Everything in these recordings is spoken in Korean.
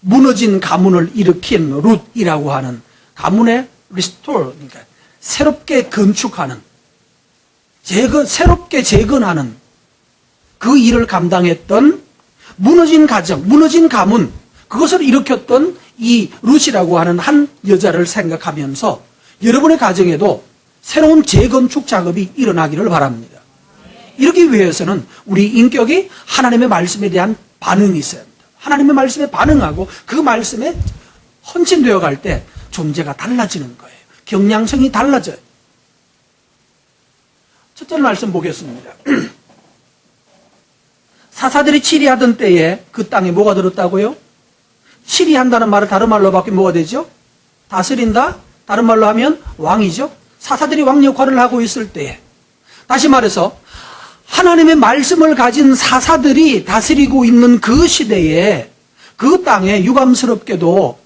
무너진 가문을 일으킨 룻이라고 하는 가문의 리스토어, 그러니까 새롭게 건축하는, 새롭게 재건하는 그 일을 감당했던 무너진 가정, 무너진 가문, 그것을 일으켰던 이 룻이라고 하는 한 여자를 생각하면서 여러분의 가정에도 새로운 재건축 작업이 일어나기를 바랍니다. 이러기 위해서는 우리 인격이 하나님의 말씀에 대한 반응이 있어야 합니다. 하나님의 말씀에 반응하고 그 말씀에 헌신되어 갈 때 존재가 달라지는 거예요. 경량성이 달라져요. 첫째 말씀 보겠습니다. 사사들이 치리하던 때에 그 땅에 뭐가 들었다고요? 치리한다는 말을 다른 말로 바꾸면 뭐가 되죠? 다스린다? 다른 말로 하면 왕이죠. 사사들이 왕 역할을 하고 있을 때에, 다시 말해서 하나님의 말씀을 가진 사사들이 다스리고 있는 그 시대에 그 땅에 유감스럽게도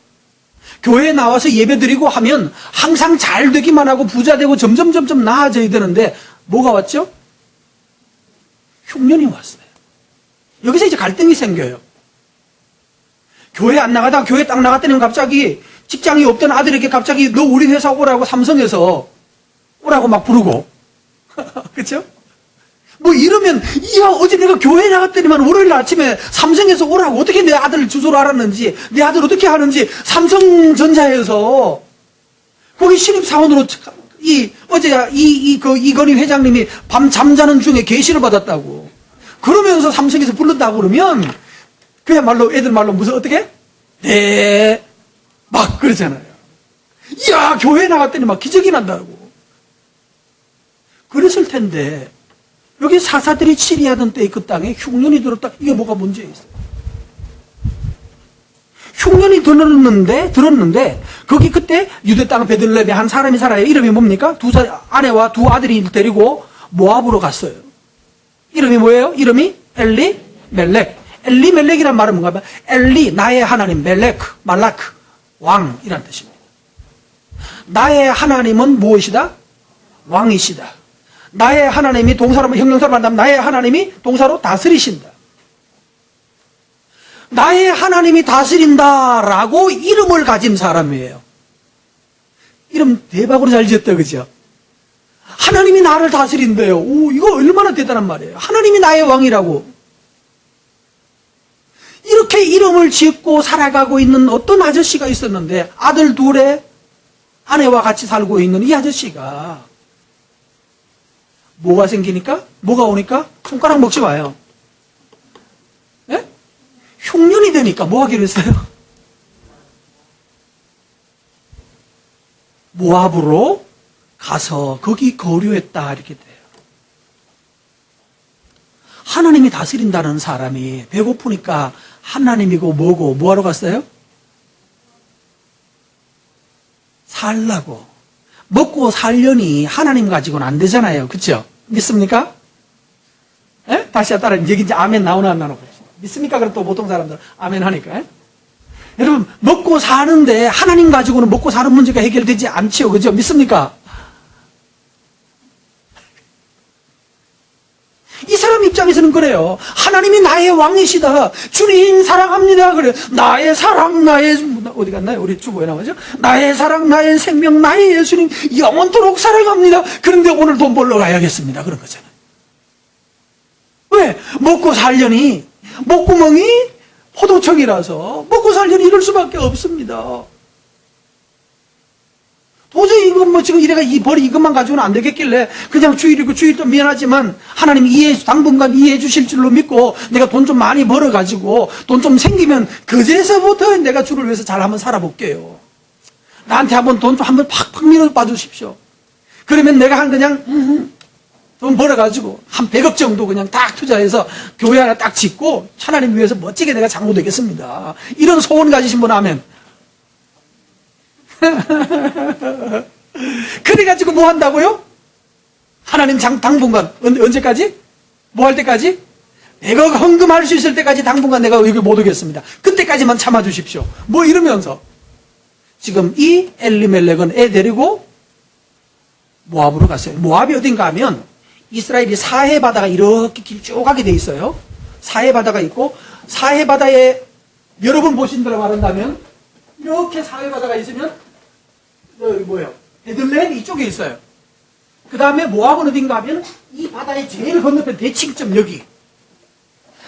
교회에 나와서 예배드리고 하면 항상 잘 되기만 하고 부자 되고 점점 나아져야 되는데 뭐가 왔죠? 흉년이 왔어요. 여기서 이제 갈등이 생겨요. 교회 안 나가다가 교회 딱 나갔더니 갑자기 직장이 없던 아들에게 갑자기 너 우리 회사 오라고 삼성에서 오라고 막 부르고 그렇죠? 뭐 이러면 이야 어제 내가 교회 나갔더니만 월요일 아침에 삼성에서 오라고 어떻게 내 아들 주소를 알았는지 내 아들 어떻게 하는지 삼성전자에서 거기 신입사원으로 어제 이건희 회장님이 밤 잠자는 중에 계시를 받았다고 그러면서 삼성에서 불렀다고 그러면 그야말로 애들 말로 무슨 어떻게? 네 막 그러잖아요. 이야 교회 나갔더니 막 기적이 난다고 그랬을 텐데 여기 사사들이 치리하던 때의 그 땅에 흉년이 들었다. 이게 뭐가 문제 있어요? 흉년이 들었는데 거기 그때 유대 땅 베들레헴에 한 사람이 살아요. 이름이 뭡니까? 아내와 두 아들이 데리고 모압으로 갔어요. 이름이 뭐예요? 이름이 엘리멜렉. 엘리멜렉이란 말은 뭔가 하면 엘리 나의 하나님, 말라크 왕이란 뜻입니다. 나의 하나님은 무엇이다? 왕이시다. 나의 하나님이 동사로 형용사로 만나면 나의 하나님이 동사로 다스리신다. 나의 하나님이 다스린다라고 이름을 가진 사람이에요. 이름 대박으로 잘 지었다 그죠? 하나님이 나를 다스린대요. 오, 이거 얼마나 대단한 말이에요. 하나님이 나의 왕이라고. 이렇게 이름을 짓고 살아가고 있는 어떤 아저씨가 있었는데 아들 둘의 아내와 같이 살고 있는 이 아저씨가 뭐가 생기니까? 뭐가 오니까? 손가락 먹지 마요. 예? 흉년이 되니까 뭐 하기로 했어요? 모압으로 가서 거기 거류했다 이렇게 돼요. 하나님이 다스린다는 사람이 배고프니까 하나님이고 뭐고 뭐하러 갔어요? 살라고. 먹고 살려니 하나님 가지고는 안 되잖아요. 그렇죠? 믿습니까? 에? 다시 따라 여기 이제 아멘 나오나 안 나오나 봅시다. 믿습니까? 그럼 또 보통 사람들 아멘 하니까. 에? 여러분 먹고 사는데 하나님 가지고는 먹고 사는 문제가 해결되지 않지요. 그죠? 믿습니까? 이 사람 입장에서는 그래요. 하나님이 나의 왕이시다. 주님 사랑합니다. 그래. 나의 사랑, 어디 갔나요? 우리 주보에 나오죠? 나의 사랑, 나의 생명, 나의 예수님 영원토록 사랑합니다. 그런데 오늘 돈 벌러 가야겠습니다. 그런 거잖아요. 왜? 먹고 살려니 목구멍이 포도청이라서 먹고 살려니 이럴 수밖에 없습니다. 도저히 이건 뭐 지금 이래가 이것만 가지고는 안 되겠길래 그냥 주일이고 주일도 미안하지만 하나님 당분간 이해해 주실 줄로 믿고 내가 돈 좀 많이 벌어가지고 돈 좀 생기면 그제서부터 내가 주를 위해서 잘 한번 살아볼게요. 나한테 한번 돈 좀 한번 팍팍 밀어봐 주십시오. 그러면 내가 그냥 돈 벌어가지고 한 100억 정도 그냥 딱 투자해서 교회 하나 딱 짓고 하나님 위해서 멋지게 내가 장로 되겠습니다. 이런 소원 가지신 분 하면 그래가지고 뭐 한다고요? 하나님 당분간 언제까지? 뭐 할 때까지? 100억 헌금할 수 있을 때까지 당분간 내가 여기 못 오겠습니다. 그때까지만 참아주십시오. 뭐 이러면서 지금 이 엘리멜렉은 애 데리고 모압으로 갔어요. 모압이 어딘가 하면 이스라엘이 사해 바다가 이렇게 길쭉하게 돼 있어요. 사해 바다가 있고 사해 바다에 여러분 보신 대로 말한다면 이렇게 사회바다가 있으면 여기 뭐예요? 베들레헴이 이쪽에 있어요. 그 다음에 모압은 어딘가 하면 이 바다의 제일 건너편 대칭점 여기.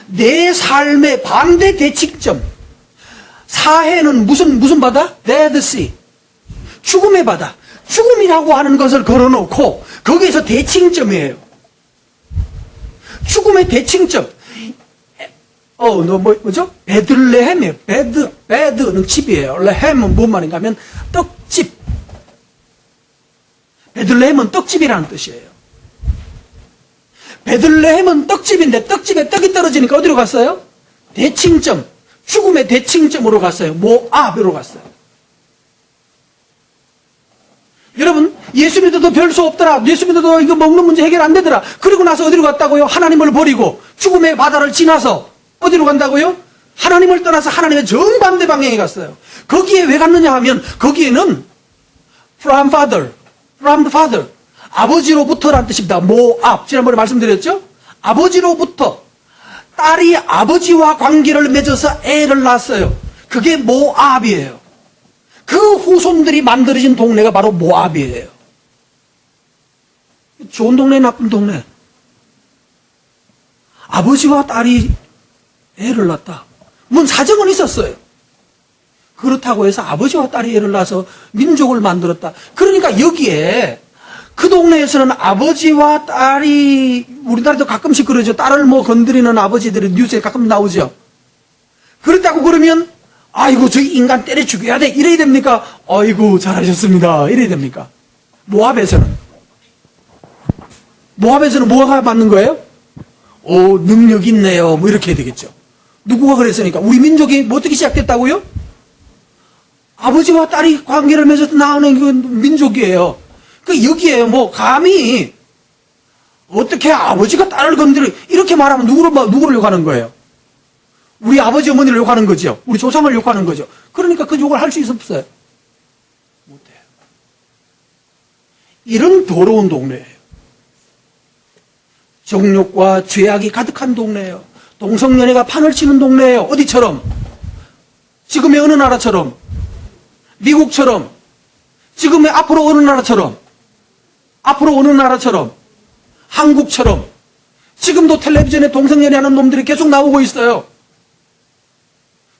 내 삶의 반대 대칭점. 사해는 무슨 바다? Dead Sea. 죽음의 바다. 죽음이라고 하는 것을 걸어놓고 거기에서 대칭점이에요. 죽음의 대칭점. 뭐죠? 베들레헴이에요. 베드는 집이에요. 레헴은 뭔 말인가 하면 떡집. 베들레헴은 떡집이라는 뜻이에요. 베들레헴은 떡집인데 떡집에 떡이 떨어지니까 어디로 갔어요? 대칭점. 죽음의 대칭점으로 갔어요. 모압으로 갔어요. 여러분, 예수 믿어도 별 수 없더라. 예수 믿어도 이거 먹는 문제 해결 안 되더라. 그리고 나서 어디로 갔다고요? 하나님을 버리고 죽음의 바다를 지나서 어디로 간다고요? 하나님을 떠나서 하나님의 정반대 방향에 갔어요. 거기에 왜 갔느냐 하면 거기에는 from the father 아버지로부터라는 뜻입니다. 모압 지난번에 말씀드렸죠? 아버지로부터 딸이 아버지와 관계를 맺어서 애를 낳았어요. 그게 모압이에요. 그 후손들이 만들어진 동네가 바로 모압이에요. 좋은 동네, 나쁜 동네. 아버지와 딸이 애를 낳았다. 뭔 사정은 있었어요. 그렇다고 해서 아버지와 딸이 애를 낳아서 민족을 만들었다. 그러니까 여기에 그 동네에서는 아버지와 딸이, 우리나라도 가끔씩 그러죠. 딸을 뭐 건드리는 아버지들이 뉴스에 가끔 나오죠. 그렇다고 그러면 아이고 저 인간 때려 죽여야 돼 이래야 됩니까? 아이고 잘하셨습니다 이래야 됩니까? 모압에서는 뭐가 맞는 거예요? 오 능력 있네요 뭐 이렇게 해야 되겠죠. 누구가 그랬으니까? 우리 민족이 뭐 어떻게 시작됐다고요? 아버지와 딸이 관계를 맺어서 나오는 그 민족이에요. 그 여기에 뭐 감히 어떻게 아버지가 딸을 건드려 이렇게 말하면 누구를 욕하는 거예요? 우리 아버지 어머니를 욕하는 거죠. 우리 조상을 욕하는 거죠. 그러니까 그 욕을 할 수 있었어요? 못해요. 이런 더러운 동네예요. 정욕과 죄악이 가득한 동네예요. 동성연애가 판을 치는 동네예요. 어디처럼? 지금의 어느 나라처럼? 미국처럼? 지금의 앞으로 어느 나라처럼? 한국처럼? 지금도 텔레비전에 동성연애하는 놈들이 계속 나오고 있어요.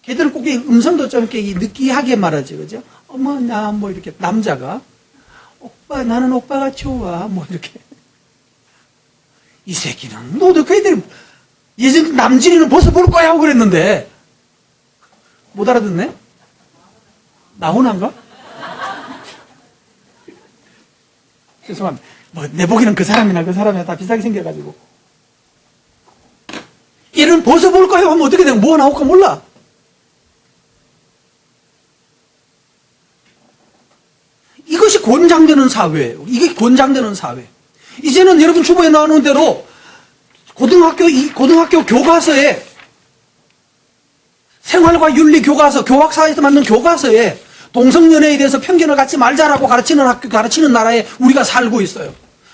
걔들은 꼭 음성도 좀 이렇게 느끼하게 말하지, 그죠? 어머, 나 뭐 이렇게 남자가 오빠, 나는 오빠가 좋아, 뭐 이렇게. 이 새끼는 너도 그 애들 예전 남진이는 벌써 볼 거야 하고 그랬는데 못 알아듣네? 나훈아인가? 죄송합니다. 뭐 내 보기는 그 사람이나 다 비슷하게 생겨가지고 얘는 벌써 볼 거야 하면 어떻게 되면 뭐가 나올까 몰라. 이것이 권장되는 사회예요. 이게 권장되는 사회. 이제는 여러분 주보에 나오는 대로 고등학교 교과서에 생활과 윤리 교과서, 교학사에서 만든 교과서에 동성연애에 대해서 편견을 갖지 말자라고 가르치는 나라에 우리가 살고 있어요.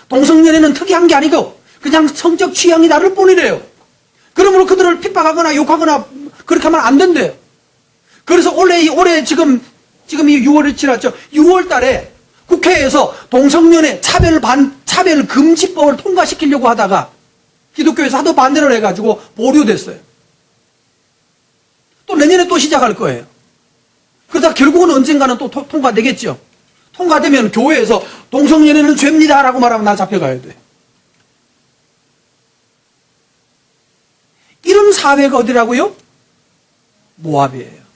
동성연애는 특이한 게 아니고 그냥 성적 취향이 다를 뿐이래요. 그러므로 그들을 핍박하거나 욕하거나 그렇게 하면 안 된대요. 그래서 올해 지금 이 6월이 지났죠. 6월 달에 국회에서 동성연애 차별 금지법을 통과시키려고 하다가 기독교에서 하도 반대를 해가지고 보류됐어요. 또 내년에 또 시작할 거예요. 그러다 결국은 언젠가는 또 통과되겠죠. 통과되면 교회에서 동성연애는 죄입니다라고 말하면 나 잡혀가야 돼. 이런 사회가 어디라고요? 모압이에요.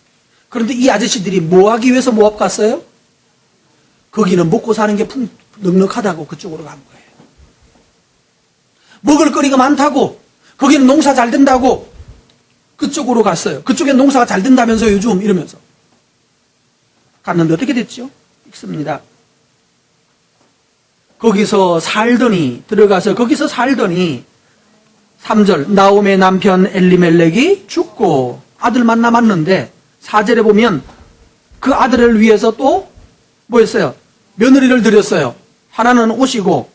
그런데 이 아저씨들이 뭐 하기 위해서 모압 갔어요? 거기는 먹고 사는 게 넉넉하다고 그쪽으로 간 거예요. 먹을 거리가 많다고, 거기는 농사 잘 된다고 그쪽으로 갔어요. 그쪽에 농사가 잘 된다면서 요즘 이러면서 갔는데 어떻게 됐죠? 읽습니다. 거기서 살더니 3절 나홈의 남편 엘리멜렉이 죽고 아들만 남았는데 4절에 보면 그 아들을 위해서 또 뭐였어요? 며느리를 드렸어요. 하나는 옷이고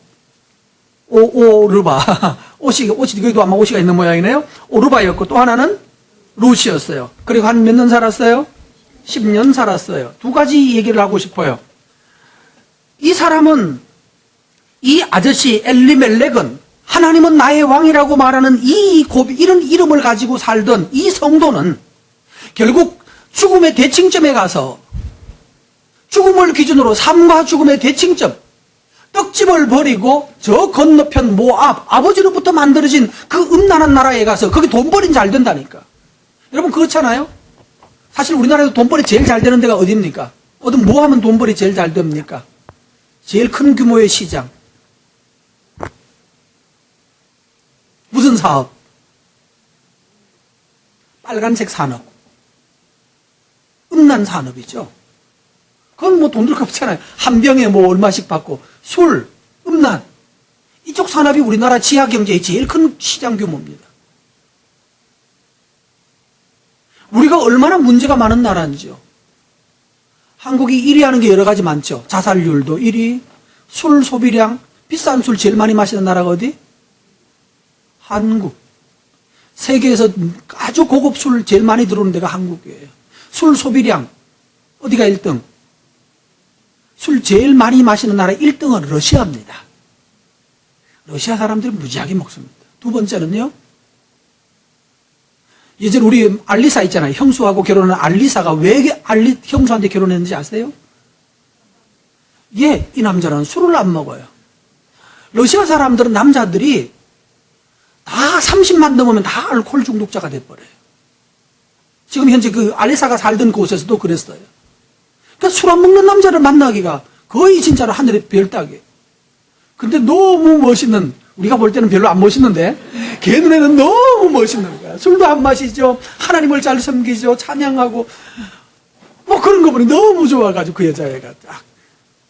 오르바 옷이 거기도 아마 옷이가 있는 모양이네요. 오르바였고 또 하나는 롯이었어요. 그리고 한 몇 년 살았어요? 10년 살았어요. 두 가지 얘기를 하고 싶어요. 이 사람은, 이 아저씨 엘리멜렉은 하나님은 나의 왕이라고 말하는 이런 이름을 가지고 살던 이 성도는 결국 죽음의 대칭점에 가서 죽음을 기준으로 삶과 죽음의 대칭점, 떡집을 버리고 저 건너편 모압, 아버지로부터 만들어진 그 음란한 나라에 가서 거기 돈벌이는 잘 된다니까. 여러분 그렇잖아요? 사실 우리나라에서 돈벌이 제일 잘 되는 데가 어디입니까? 뭐 하면 돈벌이 제일 잘 됩니까? 제일 큰 규모의 시장. 무슨 사업? 빨간색 산업. 음란 산업이죠. 그건 뭐 돈 들 거 없잖아요. 한 병에 뭐 얼마씩 받고. 술, 음란. 이쪽 산업이 우리나라 지하 경제의 제일 큰 시장 규모입니다. 우리가 얼마나 문제가 많은 나라인지요. 한국이 1위 하는 게 여러 가지 많죠. 자살률도 1위, 술 소비량, 비싼 술 제일 많이 마시는 나라가 어디? 한국. 세계에서 아주 고급 술 제일 많이 들어오는 데가 한국이에요. 술 소비량, 어디가 1등? 술 제일 많이 마시는 나라 1등은 러시아입니다. 러시아 사람들이 무지하게 먹습니다. 두 번째는요, 예전에 우리 알리사 있잖아요. 형수하고 결혼한 알리사가 왜 형수한테 결혼했는지 아세요? 예, 이 남자는 술을 안 먹어요. 러시아 사람들은 남자들이 다 30만 넘으면 다 알코올 중독자가 돼버려요. 지금 현재 그 알리사가 살던 곳에서도 그랬어요. 그러니까 술 안 먹는 남자를 만나기가 거의 진짜로 하늘의 별 따기. 근데 너무 멋있는, 우리가 볼 때는 별로 안 멋있는데 걔 눈에는 너무 멋있는 거야. 술도 안 마시죠. 하나님을 잘 섬기죠. 찬양하고 뭐 그런 거 보니 너무 좋아가지고 그 여자애가 딱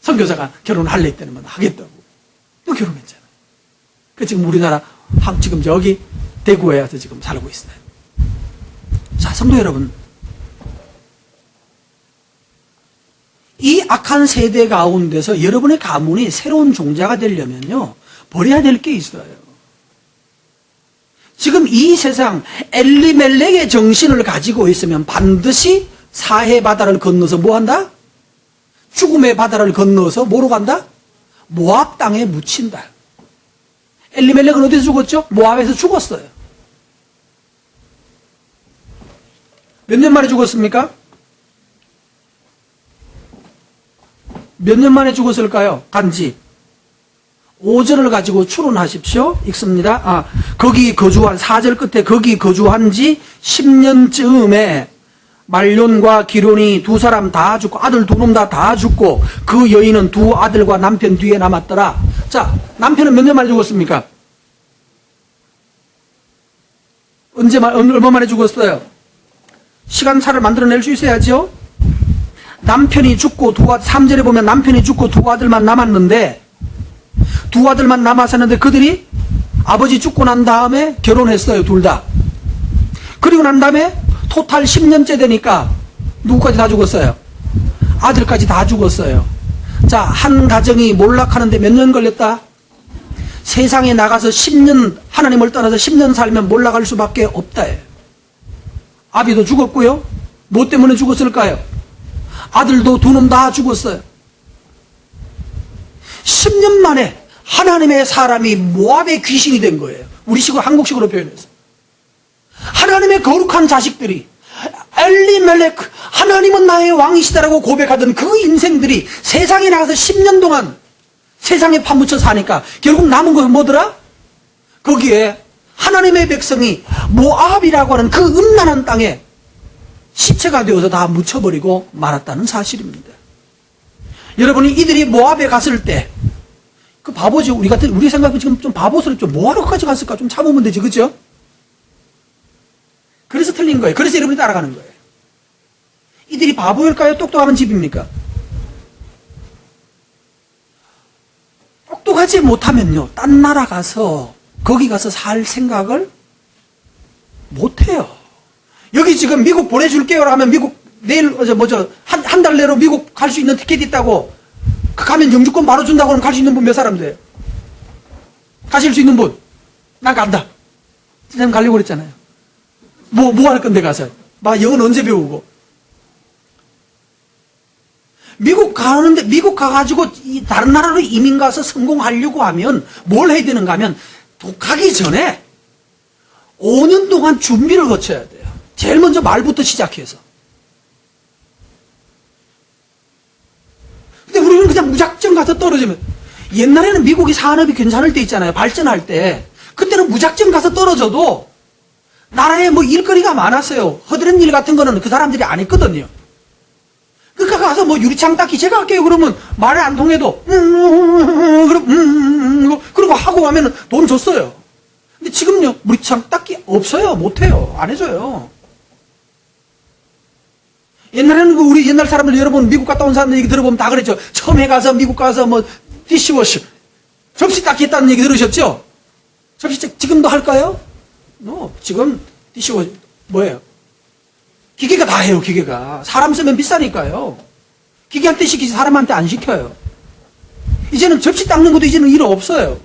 선교사가 결혼할래 했더니만 하겠다고 또 결혼했잖아. 그 지금 우리나라 지금 저기 대구에 와서 지금 살고 있어요. 자, 성도 여러분, 이 악한 세대 가운데서 여러분의 가문이 새로운 종자가 되려면요, 버려야 될 게 있어요. 지금 이 세상 엘리멜렉의 정신을 가지고 있으면 반드시 사해 바다를 건너서 뭐 한다? 죽음의 바다를 건너서 뭐로 간다? 모압 땅에 묻힌다. 엘리멜렉은 어디서 죽었죠? 모압에서 죽었어요. 몇 년 만에 죽었습니까? 몇 년 만에 죽었을까요? 간지 5절을 가지고 추론하십시오. 읽습니다. 거기 거주한 4절 끝에 거기 거주한 지 10년쯤에 말론과 기론이 두 사람 다 죽고 아들 두 놈 다 죽고 그 여인은 두 아들과 남편 뒤에 남았더라. 자, 남편은 몇 년 만에 죽었습니까? 얼마 만에 죽었어요? 시간차를 만들어낼 수 있어야죠. 남편이 죽고 3절에 보면 남편이 죽고 두 아들만 남았는데 두 아들만 남았었는데 그들이 아버지 죽고 난 다음에 결혼했어요. 둘 다. 그리고 난 다음에 토탈 10년째 되니까 누구까지 다 죽었어요? 아들까지 다 죽었어요. 자, 한 가정이 몰락하는데 몇 년 걸렸다? 세상에 나가서 10년, 하나님을 떠나서 10년 살면 몰락할 수밖에 없다. 아비도 죽었고요. 뭐 때문에 죽었을까요? 아들도 두 놈 다 죽었어요. 10년 만에 하나님의 사람이 모압의 귀신이 된 거예요. 우리식으로 한국식으로 표현해서. 하나님의 거룩한 자식들이 엘리멜렉, 하나님은 나의 왕이시다라고 고백하던 그 인생들이 세상에 나가서 10년 동안 세상에 파묻혀 사니까 결국 남은 건 뭐더라? 거기에 하나님의 백성이 모압이라고 하는 그 음란한 땅에 시체가 되어서 다 묻혀버리고 말았다는 사실입니다. 여러분이 이들이 모압에 갔을 때 그 바보지. 우리 생각은 지금 좀 바보스럽죠. 뭐하러 거기까지 갔을까? 좀 참으면 되지, 그죠? 그래서 틀린 거예요. 그래서 여러분이 따라가는 거예요. 이들이 바보일까요? 똑똑한 집입니까? 똑똑하지 못하면요, 딴 나라 가서 거기 가서 살 생각을 못해요. 여기 지금 미국 보내줄게요 하면 미국 내일 한 달 내로 미국 갈 수 있는 티켓 있다고 가면 영주권 바로 준다고 하면 갈 수 있는 분 몇 사람 돼요? 가실 수 있는 분? 난 간다. 선생님 가려고 그랬잖아요. 뭐 할 건데 가서. 막 영어는 언제 배우고. 미국 가는데, 미국 가가지고 다른 나라로 이민 가서 성공하려고 하면 뭘 해야 되는가 하면 가기 전에 5년 동안 준비를 거쳐야 돼요. 제일 먼저 말부터 시작해서. 근데 우리는 그냥 무작정 가서 떨어지면, 옛날에는 미국이 산업이 괜찮을 때 있잖아요. 발전할 때. 그때는 무작정 가서 떨어져도 나라에 뭐 일거리가 많았어요. 허드렛 일 같은 거는 그 사람들이 안 했거든요. 그러니까 가서 뭐 유리창 닦기 제가 할게요. 그러면 말이 안 통해도 그러고 하고 하면 돈 줬어요. 근데 지금요, 유리창 닦기 없어요. 못해요. 안 해줘요. 옛날에는 우리 옛날 사람들 여러분 미국 갔다 온 사람들 얘기 들어보면 다 그랬죠. 처음에 가서 미국 가서 뭐 디시워시 접시 닦기 했다는 얘기 들으셨죠? 접시 지금도 할까요? 지금 디시워시 뭐예요? 기계가 다 해요. 기계가. 사람 쓰면 비싸니까요. 기계한테 시키지 사람한테 안 시켜요. 이제는 접시 닦는 것도 이제는 일 없어요.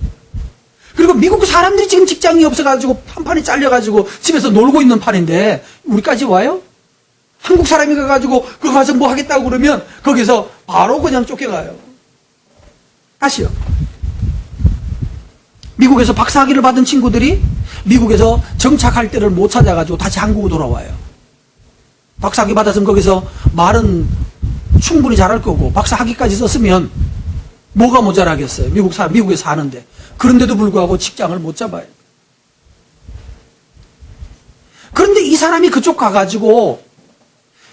그리고 미국 사람들이 지금 직장이 없어가지고 판판이 잘려가지고 집에서 놀고 있는 판인데 우리까지 와요? 한국 사람이 가가지고 그거 가서 뭐 하겠다고 그러면 거기서 바로 그냥 쫓겨가요. 다시요. 미국에서 박사학위를 받은 친구들이 미국에서 정착할 때를 못 찾아가지고 다시 한국으로 돌아와요. 박사학위 받았으면 거기서 말은 충분히 잘할 거고 박사학위까지 썼으면 뭐가 모자라겠어요. 미국에 사는데. 그런데도 불구하고 직장을 못 잡아요. 그런데 이 사람이 그쪽 가가지고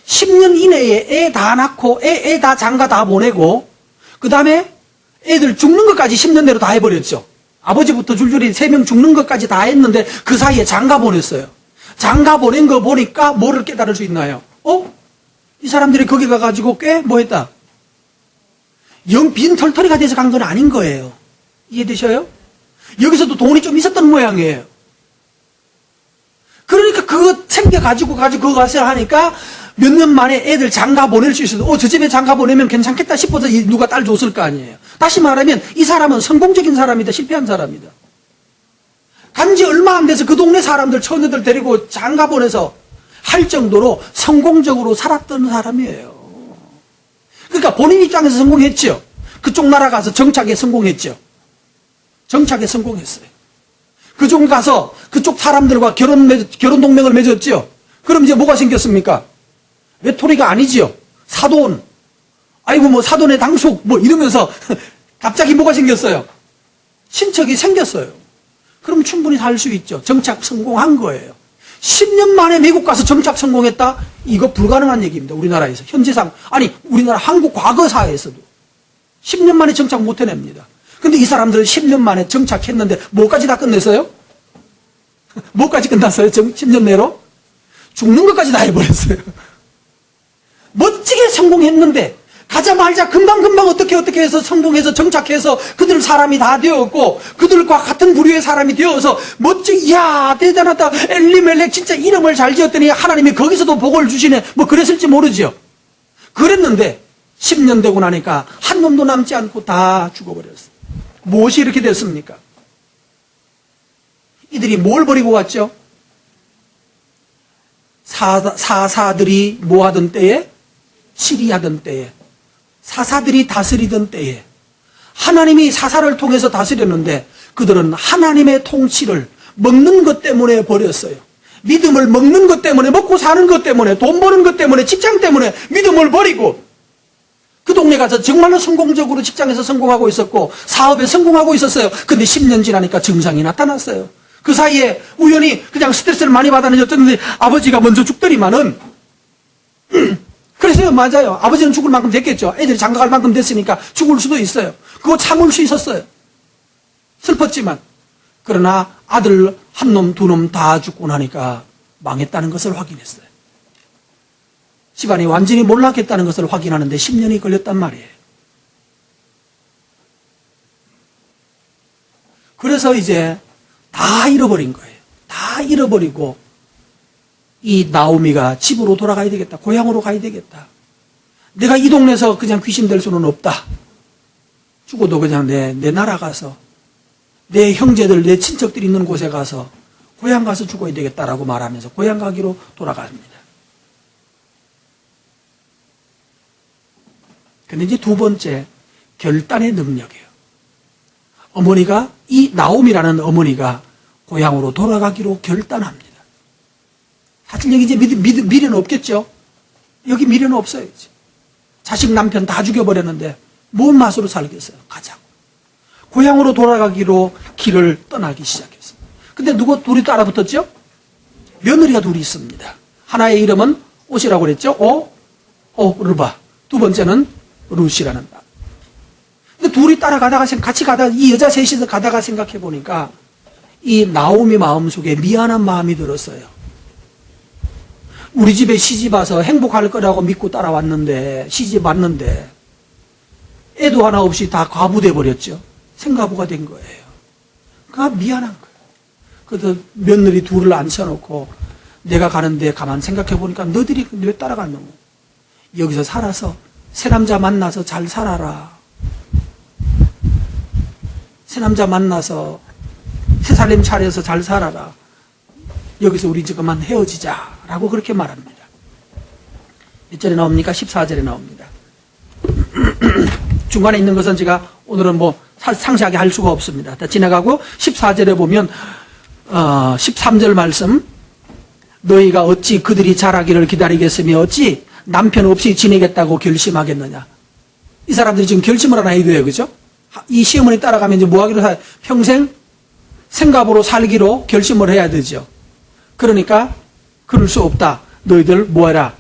10년 이내에 애 다 낳고 애 다 장가 다 보내고 그 다음에 애들 죽는 것까지 10년 내로 다 해버렸죠. 아버지부터 줄줄이 3명 죽는 것까지 다 했는데 그 사이에 장가 보냈어요. 장가 보낸 거 보니까 뭐를 깨달을 수 있나요? 이 사람들이 거기 가가지고 꽤 뭐 했다? 영 빈털터리가 돼서 간 건 아닌 거예요. 이해되셔요? 여기서도 돈이 좀 있었던 모양이에요. 그러니까 그거 챙겨가지고 그거 가서 하니까 몇 년 만에 애들 장가 보낼 수 있어도 저 집에 장가 보내면 괜찮겠다 싶어서 누가 딸 줬을 거 아니에요. 다시 말하면 이 사람은 성공적인 사람이다. 실패한 사람이다. 간지 얼마 안 돼서 그 동네 사람들 처녀들 데리고 장가 보내서 할 정도로 성공적으로 살았던 사람이에요. 그러니까 본인 입장에서 성공했죠. 그쪽 나라 가서 정착에 성공했죠. 정착에 성공했어요. 그쪽 가서 그쪽 사람들과 결혼 동맹을 맺었죠. 그럼 이제 뭐가 생겼습니까? 외톨이가 아니지요. 사돈. 아이고 뭐 사돈의 당숙 뭐 이러면서 갑자기 뭐가 생겼어요? 친척이 생겼어요. 그럼 충분히 살 수 있죠. 정착 성공한 거예요. 10년 만에 미국 가서 정착 성공했다? 이거 불가능한 얘기입니다. 우리나라에서. 현재상. 아니 우리나라 한국 과거사에서도. 10년 만에 정착 못 해냅니다. 근데 이 사람들은 10년 만에 정착했는데 뭐까지 다 끝냈어요? 뭐까지 끝났어요? 10년 내로? 죽는 것까지 다 해버렸어요. 멋지게 성공했는데 가자마자 금방금방 어떻게 해서 성공해서 정착해서 그들 사람이 다 되었고 그들과 같은 부류의 사람이 되어서 멋지게 이야 대단하다 엘리멜렉 진짜 이름을 잘 지었더니 하나님이 거기서도 복을 주시네 뭐 그랬을지 모르죠. 그랬는데 10년 되고 나니까 한 놈도 남지 않고 다 죽어버렸어요. 무엇이 이렇게 됐습니까? 이들이 뭘 버리고 갔죠? 사사들이 뭐 하던 때에? 치리하던 때에 사사들이 다스리던 때에 하나님이 사사를 통해서 다스렸는데 그들은 하나님의 통치를 먹는 것 때문에 버렸어요. 믿음을 먹는 것 때문에 먹고 사는 것 때문에 돈 버는 것 때문에 직장 때문에 믿음을 버리고 그 동네 가서 정말로 성공적으로 직장에서 성공하고 있었고 사업에 성공하고 있었어요. 근데 10년 지나니까 증상이 나타났어요. 그 사이에 우연히 그냥 스트레스를 많이 받았는지 어쩌는지 아버지가 먼저 죽더니만은 그래서요, 맞아요. 아버지는 죽을 만큼 됐겠죠. 애들이 장가갈 만큼 됐으니까 죽을 수도 있어요. 그거 참을 수 있었어요. 슬펐지만. 그러나 아들 한 놈, 두 놈 다 죽고 나니까 망했다는 것을 확인했어요. 집안이 완전히 몰락했다는 것을 확인하는데 10년이 걸렸단 말이에요. 그래서 이제 다 잃어버린 거예요. 다 잃어버리고 이 나오미가 집으로 돌아가야 되겠다. 고향으로 가야 되겠다. 내가 이 동네에서 그냥 귀신 될 수는 없다. 죽어도 그냥 내 나라 가서 내 형제들, 내 친척들이 있는 곳에 가서 고향 가서 죽어야 되겠다라고 말하면서 고향 가기로 돌아갑니다. 근데 이제 두 번째, 결단의 능력이에요. 어머니가, 이 나옴이라는 어머니가 고향으로 돌아가기로 결단합니다. 사실 여기 이제 미래는 없겠죠? 여기 미래는 없어요, 이제. 자식 남편 다 죽여버렸는데, 뭔 맛으로 살겠어요? 가자고. 고향으로 돌아가기로 길을 떠나기 시작했어요. 근데 누구 둘이 따라붙었죠? 며느리가 둘이 있습니다. 하나의 이름은 옷이라고 그랬죠? 르바. 두 번째는 루시라는 말. 근데 둘이 따라가다가, 같이 가다가, 이 여자 셋이서 가다가 생각해 보니까, 이 나오미 마음속에 미안한 마음이 들었어요. 우리 집에 시집 와서 행복할 거라고 믿고 따라왔는데, 시집 왔는데, 애도 하나 없이 다 과부돼 버렸죠. 생가부가 된 거예요. 그러니까 미안한 거예요. 그래서 며느리 둘을 앉혀놓고 내가 가는데 가만 생각해 보니까 너희들이 왜 따라갔노? 여기서 살아서 새 남자 만나서 잘 살아라. 새 남자 만나서 새 살림 차려서 잘 살아라. 여기서 우리 이제 그만 헤어지자라고 그렇게 말합니다. 몇 절에 나옵니까? 14절에 나옵니다. 중간에 있는 것은 제가 오늘은 뭐 상세하게 할 수가 없습니다. 다 지나가고 14절에 보면 13절 말씀, 너희가 어찌 그들이 자라기를 기다리겠으며 어찌 남편 없이 지내겠다고 결심하겠느냐. 이 사람들이 지금 결심을 하나 해야 돼요. 그죠? 이 시어머니 따라가면 이제 뭐 하기로 평생 생갑으로 살기로 결심을 해야 되죠. 그러니까 그럴 수 없다. 너희들 뭐해라.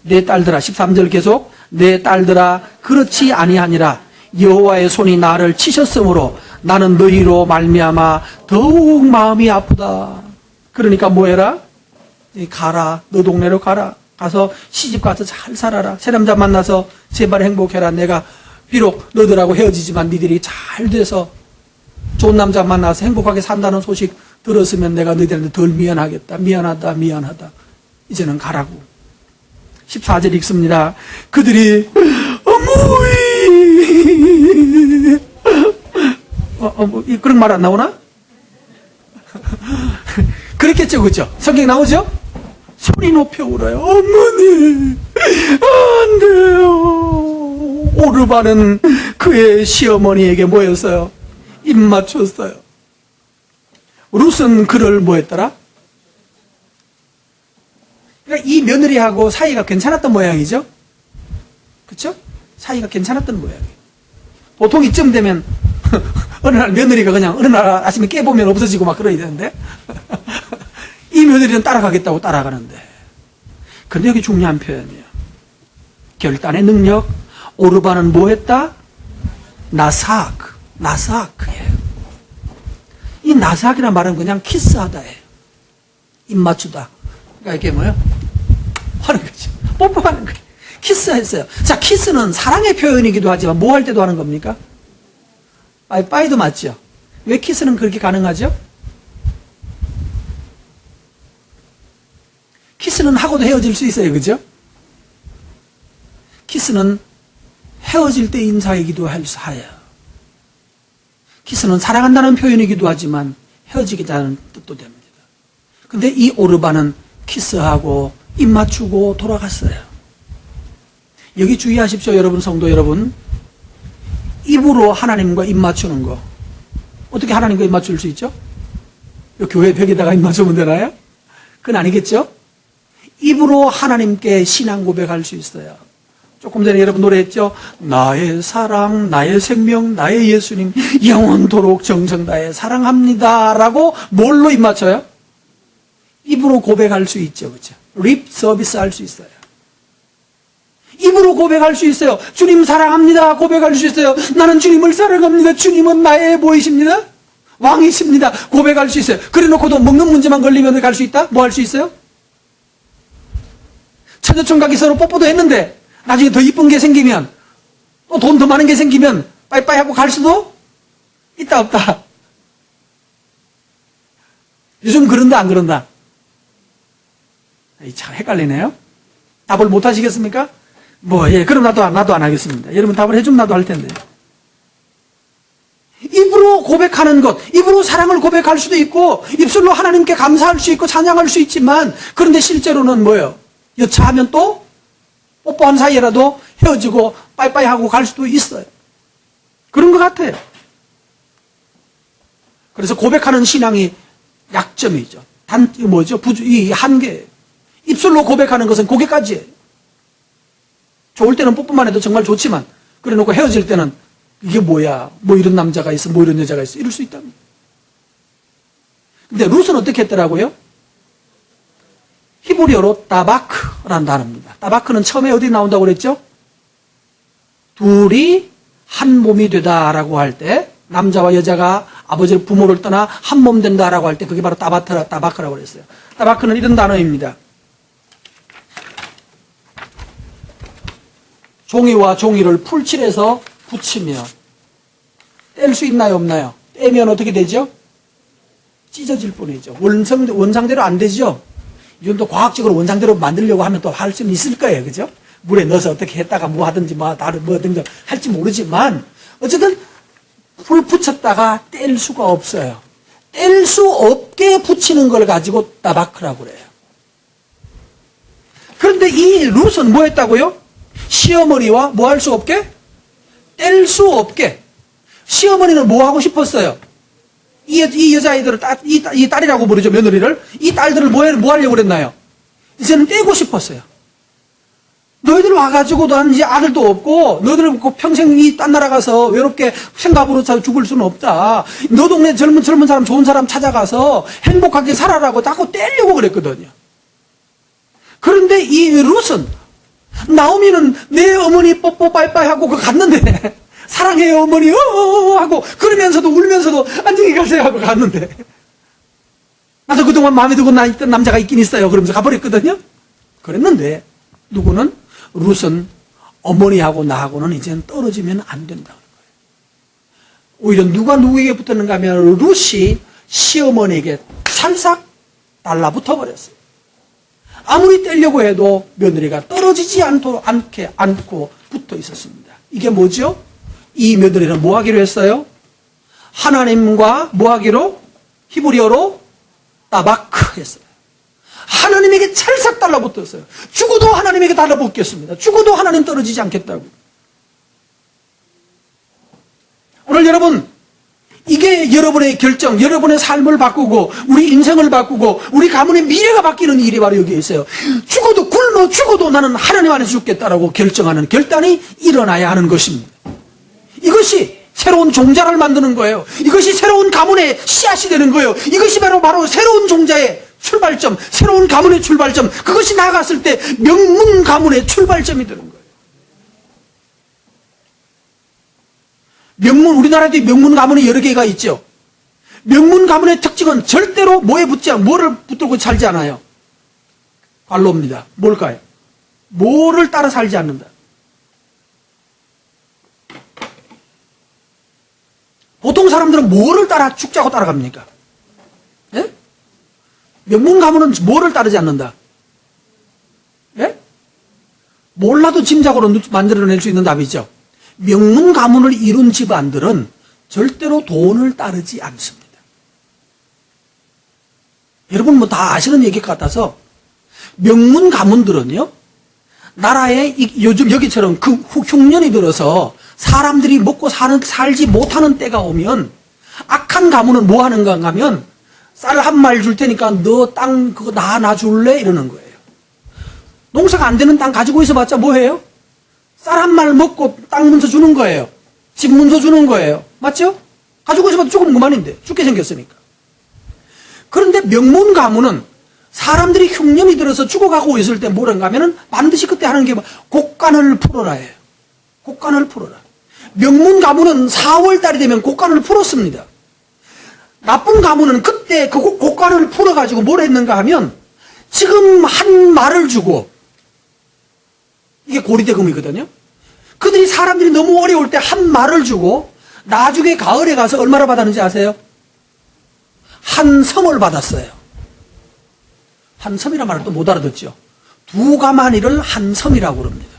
내 딸들아, 13절 계속, 내 딸들아 그렇지 아니하니라. 여호와의 손이 나를 치셨으므로 나는 너희로 말미암아 더욱 마음이 아프다. 그러니까 뭐해라? 가라. 너 동네로 가라. 가서 시집 가서 잘 살아라. 새 남자 만나서 제발 행복해라. 내가 비록 너희들하고 헤어지지만 니들이 잘 돼서 좋은 남자 만나서 행복하게 산다는 소식 들었으면 내가 너희들한테 덜 미안하겠다. 미안하다. 이제는 가라고. 14절 읽습니다. 그들이 어머이 그런 말 안 나오나? 그랬겠죠, 그죠? 성경 나오죠? 소리 높여 울어요. 어머니, 안 돼요. 오르바는 그의 시어머니에게 뭐였어요? 입 맞췄어요. 룻은 그를 뭐 했더라? 그러니까 이 며느리하고 사이가 괜찮았던 모양이죠? 그쵸? 사이가 괜찮았던 모양이에요. 보통 이쯤 되면 어느 날 며느리가 그냥 어느 날 아침에 깨보면 없어지고 막 그러야 되는데 이 며느리는 따라가겠다고 따라가는데, 근데 여기 중요한 표현이에요. 결단의 능력. 오르바는 뭐 했다? 나사크예요. 이 나사크라는 말은 그냥 키스하다예요. 입 맞추다. 그러니까 이게 뭐예요? 하는 거죠. 뽀뽀하는 거예요. 키스했어요. 자, 키스는 사랑의 표현이기도 하지만 뭐 할 때도 하는 겁니까? 빠이도 맞죠? 왜 키스는 그렇게 가능하죠? 키스는 하고도 헤어질 수 있어요. 그죠? 키스는 헤어질 때 인사이기도 하여요. 키스는 사랑한다는 표현이기도 하지만 헤어지겠다는 뜻도 됩니다. 근데 이 오르바는 키스하고 입 맞추고 돌아갔어요. 여기 주의하십시오, 여러분, 성도 여러분. 입으로 하나님과 입 맞추는 거. 어떻게 하나님과 입 맞출 수 있죠? 교회 벽에다가 입 맞추면 되나요? 그건 아니겠죠? 입으로 하나님께 신앙 고백할 수 있어요. 조금 전에 여러분 노래했죠? 나의 사랑, 나의 생명, 나의 예수님, 영원토록 정성 다해 사랑합니다. 라고 뭘로 입 맞춰요? 입으로 고백할 수 있죠. 그렇죠? 립 서비스 할 수 있어요. 입으로 고백할 수 있어요. 주님 사랑합니다. 고백할 수 있어요. 나는 주님을 사랑합니다. 주님은 나의 뭐이십니다? 왕이십니다. 고백할 수 있어요. 그래 놓고도 먹는 문제만 걸리면 갈 수 있다? 뭐 할 수 있어요? 처녀촌 가기 서로 뽀뽀도 했는데 나중에 더 이쁜 게 생기면, 또 돈 더 많은 게 생기면 빠이빠이 하고 갈 수도 있다 없다? 요즘 그런다 안 그런다? 참 헷갈리네요. 답을 못 하시겠습니까? 그럼 나도 안 하겠습니다. 여러분 답을 해주면 나도 할 텐데. 입으로 입으로 고백하는 것, 입으로 사랑을 고백할 수도 있고 입술로 하나님께 감사할 수 있고 찬양할 수 있지만, 그런데 실제로는 뭐예요? 여차하면 또 뽀뽀한 사이에라도 헤어지고 빠이빠이 하고 갈 수도 있어요. 그런 것 같아요. 그래서 고백하는 신앙이 약점이죠. 이 한계예요. 입술로 고백하는 것은 거기까지예요. 좋을 때는 뽀뽀만 해도 정말 좋지만, 그래 놓고 헤어질 때는 이게 뭐야, 뭐 이런 남자가 있어, 뭐 이런 여자가 있어, 이럴 수 있답니다. 근데 룻은 어떻게 했더라고요? 히브리어로 따바크라는 단어입니다. 따바크는 처음에 어디 나온다고 그랬죠? 둘이 한 몸이 되다라고 할 때, 남자와 여자가 아버지를 부모를 떠나 한 몸 된다라고 할 때 그게 바로 따바크라고 그랬어요. 따바크는 이런 단어입니다. 종이와 종이를 풀칠해서 붙이면 뗄 수 있나요, 없나요? 떼면 어떻게 되죠? 찢어질 뿐이죠. 원상대로 안 되죠? 이건 또 과학적으로 원상대로 만들려고 하면 또 할 수는 있을 거예요. 그죠? 물에 넣어서 어떻게 했다가 뭐 하든지 뭐든지 할지 모르지만, 어쨌든 불 붙였다가 뗄 수가 없어요. 뗄 수 없게 붙이는 걸 가지고 따바크라고 그래요. 그런데 이 룻은 뭐 했다고요? 시어머니와 뭐 할 수 없게? 뗄 수 없게. 시어머니는 뭐 하고 싶었어요? 이 여자아이들을, 이 딸이라고 부르죠, 며느리를. 이 딸들을 뭐 하려고 그랬나요? 이제는 떼고 싶었어요. 너희들 와가지고 난 이제 아들도 없고, 너희들은 평생 이 딴 나라 가서 외롭게 생각으로 죽을 수는 없다. 너 동네 젊은 사람, 좋은 사람 찾아가서 행복하게 살아라고 자꾸 떼려고 그랬거든요. 그런데 이 룻은, 나오미는 내 어머니 뽀뽀 빠이빠이 하고 갔는데, 사랑해요 어머니 하고 그러면서도 울면서도 안녕히 가세요 하고 갔는데, 나도 그동안 마음에 들고 나 있던 남자가 있긴 있어요 그러면서 가버렸거든요. 그랬는데 누구는, 룻은 어머니하고 나하고는 이제는 떨어지면 안 된다는 거예요. 오히려 누가 누구에게 붙었는가 하면 룻이 시어머니에게 찰싹 달라붙어 버렸어요. 아무리 떼려고 해도 며느리가 떨어지지 않고 붙어 있었습니다. 이게 뭐죠? 이 며느리는 뭐 하기로 했어요? 하나님과 뭐 하기로? 히브리어로 따바크 했어요. 하나님에게 찰싹 달라붙었어요. 죽어도 하나님에게 달라붙겠습니다. 죽어도 하나님 떨어지지 않겠다고. 오늘 여러분, 이게 여러분의 결정, 여러분의 삶을 바꾸고 우리 인생을 바꾸고 우리 가문의 미래가 바뀌는 일이 바로 여기에 있어요. 죽어도 굶어 죽어도 나는 하나님 안에서 죽겠다라고 결정하는 결단이 일어나야 하는 것입니다. 이것이 새로운 종자를 만드는 거예요. 이것이 새로운 가문의 씨앗이 되는 거예요. 이것이 바로 새로운 종자의 출발점, 새로운 가문의 출발점, 그것이 나아갔을 때 명문 가문의 출발점이 되는 거예요. 우리나라에도 명문 가문이 여러 개가 있죠. 명문 가문의 특징은 절대로 뭐를 붙들고 살지 않아요. 관로입니다. 뭘까요? 뭐를 따라 살지 않는다. 보통 사람들은 뭐를 따라 죽자고 따라갑니까? 예? 명문 가문은 뭐를 따르지 않는다. 예? 몰라도 짐작으로 만들어낼 수 있는 답이죠. 명문 가문을 이룬 집안들은 절대로 돈을 따르지 않습니다. 여러분 뭐 다 아시는 얘기 같아서, 명문 가문들은요, 나라에 요즘 여기처럼 그 흉년이 들어서 사람들이 먹고 살지 못하는 때가 오면, 악한 가문은 뭐 하는가 하면, 쌀 한 말 줄 테니까 너 땅 그거 놔줄래? 이러는 거예요. 농사가 안 되는 땅 가지고 있어봤자 뭐 해요? 쌀 한 말 먹고 땅 문서 주는 거예요. 집 문서 주는 거예요. 맞죠? 가지고 있어봤자 죽으면 그만인데, 죽게 생겼으니까. 그런데 명문 가문은 사람들이 흉년이 들어서 죽어가고 있을 때 뭐란가 하면은 반드시 그때 하는 게 곡간을 풀어라 해요. 곡간을 풀어라. 명문 가문은 4월달이 되면 곡간을 풀었습니다. 나쁜 가문은 그때 그 곡간을 풀어가지고 뭘 했는가 하면, 지금 한 말을 주고, 이게 고리대금이거든요. 그들이 사람들이 너무 어려울 때 한 말을 주고 나중에 가을에 가서 얼마나 받았는지 아세요? 한 섬을 받았어요. 한 섬이란 말을 또 못 알아듣죠. 두 가마니를 한 섬이라고 그럽니다.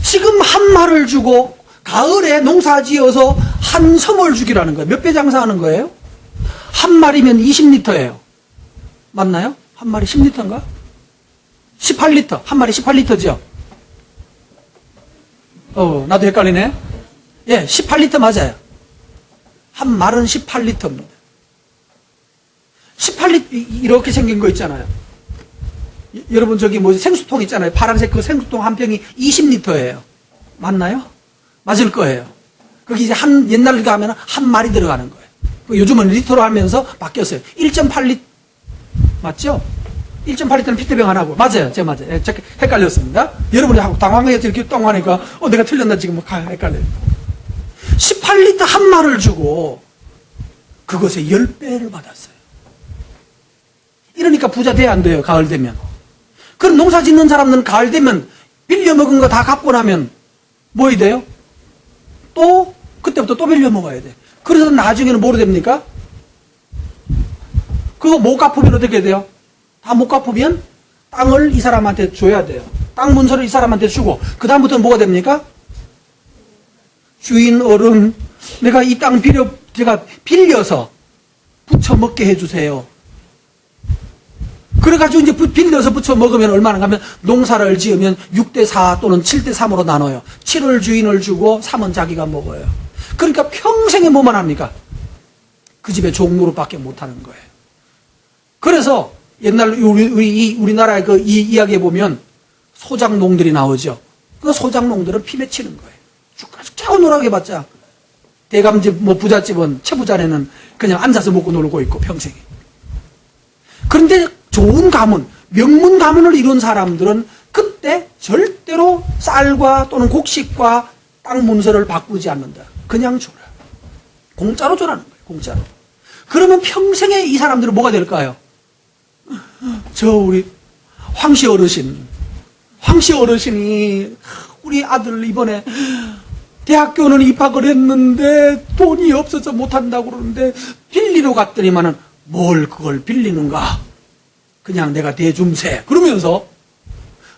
지금 한 말을 주고 가을에 농사 지어서 한 섬을 죽이라는 거예요. 몇 배 장사하는 거예요? 한 마리면 20리터예요. 맞나요? 한 마리 10리터인가? 18리터. 한 마리 18리터죠? 나도 헷갈리네. 예, 18리터 맞아요. 한 말은 18리터입니다. 18리터, 이렇게 생긴 거 있잖아요. 여러분, 저기 생수통 있잖아요. 파란색 그 생수통 한 병이 20리터예요. 맞나요? 맞을 거예요. 거기 이제 옛날에 가면 한 마리 들어가는 거예요. 요즘은 리터로 하면서 바뀌었어요. 1.8리터. 맞죠? 1.8리터는 피트병 하나고. 맞아요. 제가 맞아요. 제가 헷갈렸습니다. 여러분이 당황해서 이렇게 똥하니까, 내가 틀렸나 지금 헷갈려요. 18리터 한 말을 주고, 그것에 10배를 받았어요. 이러니까 부자 돼야 안 돼요. 가을 되면. 그럼 농사 짓는 사람들은 가을 되면 빌려 먹은 거 다 갚고 나면 뭐 해야 돼요? 그때부터 또 빌려 먹어야 돼. 그래서 나중에는 뭐로 됩니까? 그거 못 갚으면 어떻게 돼요? 다 못 갚으면 땅을 이 사람한테 줘야 돼요. 땅 문서를 이 사람한테 주고, 그다음부터는 뭐가 됩니까? 주인 어른, 내가 이 땅 제가 빌려서 부쳐 먹게 해주세요. 그래가지고 이제 빌려서 부쳐 먹으면 얼마나 가면 농사를 지으면 6대4 또는 7대3으로 나눠요. 7을 주인을 주고 3은 자기가 먹어요. 그러니까 평생에 뭐만 합니까? 그 집에 종노릇밖에 못하는 거예요. 그래서 옛날 우리나라의 이 이야기에 보면 소장농들이 나오죠. 그 소장농들은 피 맺히는 거예요. 죽자고 놀라고 해봤자 대감집 부잣집은 최부자네는 그냥 앉아서 먹고 놀고 있고 평생에. 그런데 좋은 가문, 명문 가문을 이룬 사람들은 그때 절대로 쌀과 또는 곡식과 땅 문서를 바꾸지 않는다. 그냥 줘라. 공짜로 줘라는 거예요. 공짜로. 그러면 평생에 이 사람들은 뭐가 될까요? 우리 황씨 어르신이 우리 아들 이번에 대학교는 입학을 했는데 돈이 없어서 못한다고 그러는데 빌리러 갔더니만은 뭘 그걸 빌리는가? 그냥 내가 대줌세. 그러면서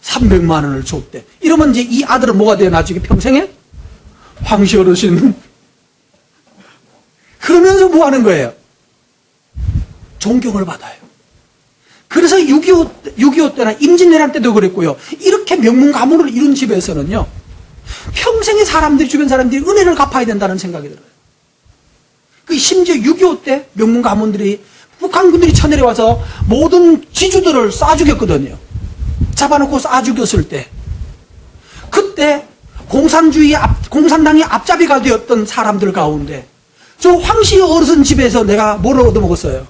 300만 원을 줬대. 이러면 이제 이 아들은 뭐가 돼요? 나중에 평생에? 황씨 어르신. 그러면서 뭐 하는 거예요? 존경을 받아요. 그래서 6.25 때나 임진왜란 때도 그랬고요. 이렇게 명문 가문을 이룬 집에서는요, 평생에 주변 사람들이 은혜를 갚아야 된다는 생각이 들어요. 심지어 6.25 때 명문 가문들이 북한군들이 쳐내려와서 모든 지주들을 쏴 죽였거든요. 잡아놓고 쏴 죽였을 때, 그때 공산당이 앞잡이가 되었던 사람들 가운데 저 황씨 어르신 집에서 내가 뭘 얻어먹었어요?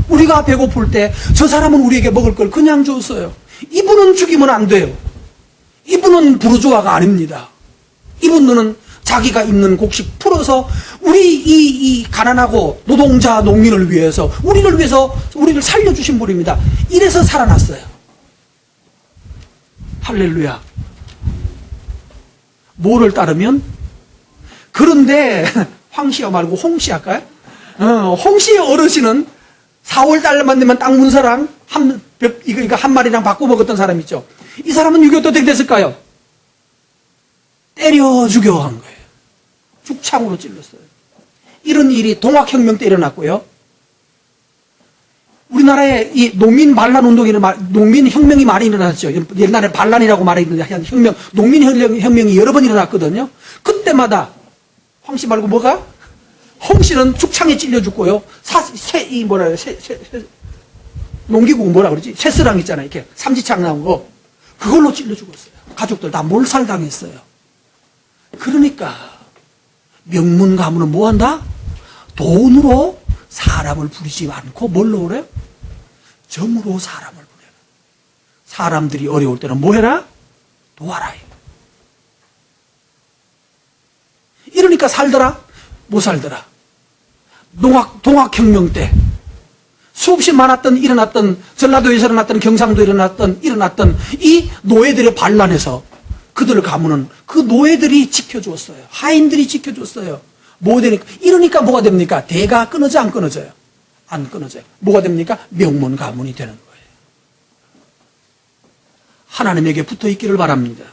우리가 배고플 때 저 사람은 우리에게 먹을 걸 그냥 줬어요. 이분은 죽이면 안 돼요. 이분은 부르주아가 아닙니다. 이분은 자기가 있는 곡식 풀어서 우리 이 가난하고 노동자 농민을 위해서 우리를 살려주신 분입니다. 이래서 살아났어요. 할렐루야. 뭐를 따르면? 그런데 황씨야 말고 홍씨 할까요? 홍씨의 어르신은 4월달만 되면 땅 문서랑 한 마리랑 바꿔 먹었던 사람 있죠. 이 사람은 6.25 때 어떻게 됐을까요? 때려 죽여 한 거예요. 죽창으로 찔렀어요. 이런 일이 동학혁명 때 일어났고요. 우리나라에 이 농민혁명이 많이 일어났죠. 옛날에 반란이라고 말했는데 농민혁명이 여러 번 일어났거든요. 그때마다 황씨 말고 뭐가? 홍씨는 죽창에 찔려 죽고요. 농기구 뭐라 그러지? 새스랑 있잖아요. 이렇게 삼지창 나온 거. 그걸로 찔려 죽었어요. 가족들 다 몰살당했어요. 그러니까 명문 가문은 뭐 한다? 돈으로 사람을 부리지 않고 뭘로 그래요? 정으로 사람을 부려라. 사람들이 어려울 때는 뭐 해라? 도와라. 이러니까 살더라? 못 살더라. 동학혁명 때 수없이 일어났던 전라도에서 일어났던 경상도에 일어났던 이 노예들의 반란에서 그들 가문은 그 노예들이 지켜줬어요. 하인들이 지켜줬어요. 뭐 되니까? 이러니까 뭐가 됩니까? 대가 끊어져 안 끊어져요? 안 끊어져요. 뭐가 됩니까? 명문 가문이 되는 거예요. 하나님에게 붙어 있기를 바랍니다.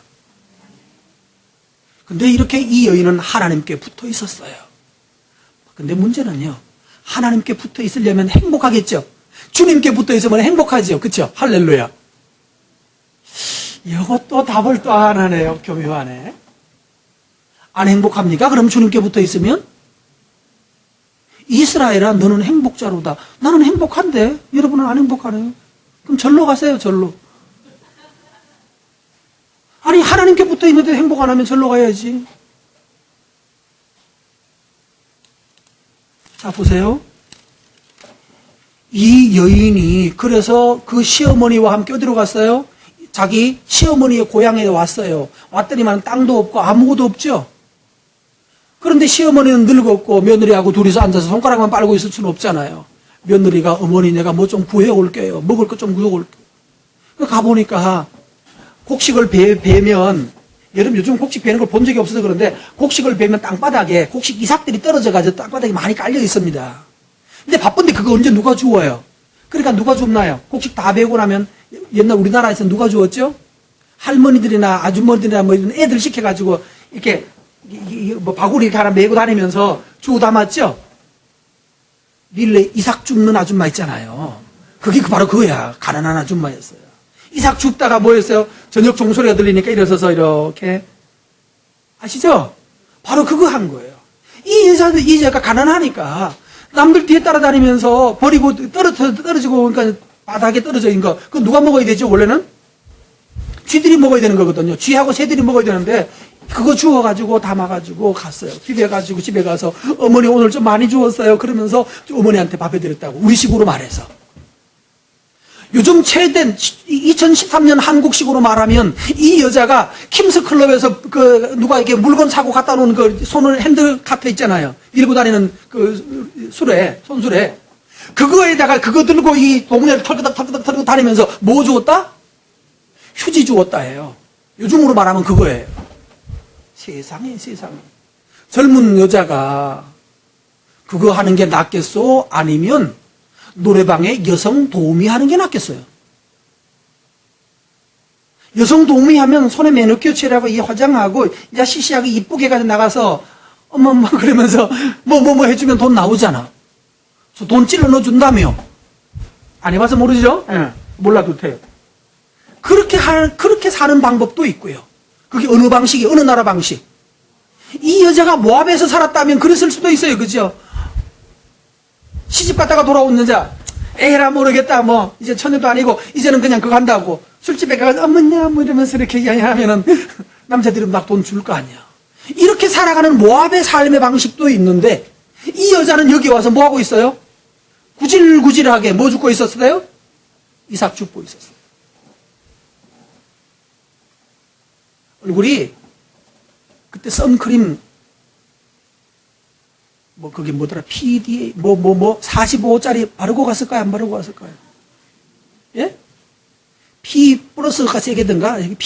근데 이렇게 이 여인은 하나님께 붙어 있었어요. 근데 문제는요, 하나님께 붙어 있으려면 행복하겠죠? 주님께 붙어 있으면 행복하죠. 그쵸? 할렐루야. 이것도 답을 또 안 하네요. 교묘하네. 안 행복합니까? 그럼 주님께 붙어 있으면? 이스라엘아, 너는 행복자로다. 나는 행복한데 여러분은 안 행복하네요. 그럼 절로 가세요. 절로. 아니, 하나님께 붙어 있는데 행복 안 하면 절로 가야지. 자, 보세요. 이 여인이 그래서 그 시어머니와 함께 어디로 갔어요? 자기 시어머니의 고향에 왔어요. 왔더니만 땅도 없고 아무것도 없죠. 그런데 시어머니는 늙었고 며느리하고 둘이서 앉아서 손가락만 빨고 있을 수는 없잖아요. 며느리가 어머니 내가 뭐 좀 구해올게요. 먹을 거 좀 구해올게요. 가보니까 곡식을 베면 여러분 요즘 곡식 베는 걸 본 적이 없어서 그런데 곡식을 베면 땅바닥에 곡식 이삭들이 떨어져가지고 땅바닥에 많이 깔려 있습니다. 근데 바쁜데 그거 언제 누가 주워요? 그러니까 누가 줍나요? 곡식 다 베고 나면 옛날 우리나라에서 누가 주웠죠? 할머니들이나 아주머니들이나 뭐 이런 애들 시켜가지고 이렇게 뭐 바구리 이렇게 하나 메고 다니면서 주워 담았죠? 밀레 이삭 줍는 아줌마 있잖아요. 그게 바로 그거야. 가난한 아줌마였어요. 이삭 줍다가 뭐였어요? 저녁 종소리가 들리니까 일어서서 이렇게 아시죠? 바로 그거 한 거예요. 이 여자가 가난하니까 남들 뒤에 따라다니면서 버리고 떨어지고 그러니까 바닥에 떨어져 있는 거 그거 누가 먹어야 되죠? 원래는 쥐들이 먹어야 되는 거거든요. 쥐하고 새들이 먹어야 되는데 그거 주워가지고 담아가지고 갔어요. 비벼가지고 집에 가서 어머니 오늘 좀 많이 주웠어요. 그러면서 어머니한테 밥 해드렸다고 우리식으로 말해서. 요즘 최대 2013년 한국식으로 말하면 이 여자가 킴스클럽에서 그 누가 이렇게 물건 사고 갖다 놓은 그 손을 핸들 카트 있잖아요. 밀고 다니는 그 손수레. 그거에다가 그거 들고 이 동네를 털끄덕 다니면서 뭐 주었다? 휴지 주었다 해요. 요즘으로 말하면 그거예요. 세상에. 젊은 여자가 그거 하는 게 낫겠소? 아니면 노래방에 여성 도우미 하는 게 낫겠어요? 여성 도우미 하면 손에 매너큐 칠하고 이 화장하고 이제 시시하게 이쁘게 가지고 나가서 어머머 그러면서 뭐 해주면 돈 나오잖아. 돈 찔러 넣어준다며. 안 해봐서 모르죠? 네. 몰라도 돼요. 그렇게 사는 방법도 있고요. 그게 어느 방식이 어느 나라 방식. 이 여자가 모압에서 살았다면 그랬을 수도 있어요. 그죠? 시집 갔다가 돌아온 여자, 에라 모르겠다, 뭐, 이제 처녀도 아니고, 이제는 그냥 그거 한다고. 술집에 가서, 어머냐, 뭐 이러면서 이렇게 이야기하면은, 남자들은 막 돈 줄 거 아니야. 이렇게 살아가는 모압의 삶의 방식도 있는데, 이 여자는 여기 와서 뭐 하고 있어요? 구질구질하게 뭐 줍고 있었어요? 이삭 줍고 있었어요. 얼굴이, 그때 선크림, 뭐, 그게 뭐더라, PDA, 45짜리 바르고 갔을까요? 안 바르고 갔을까요? 예? P 플러스가 3개든가?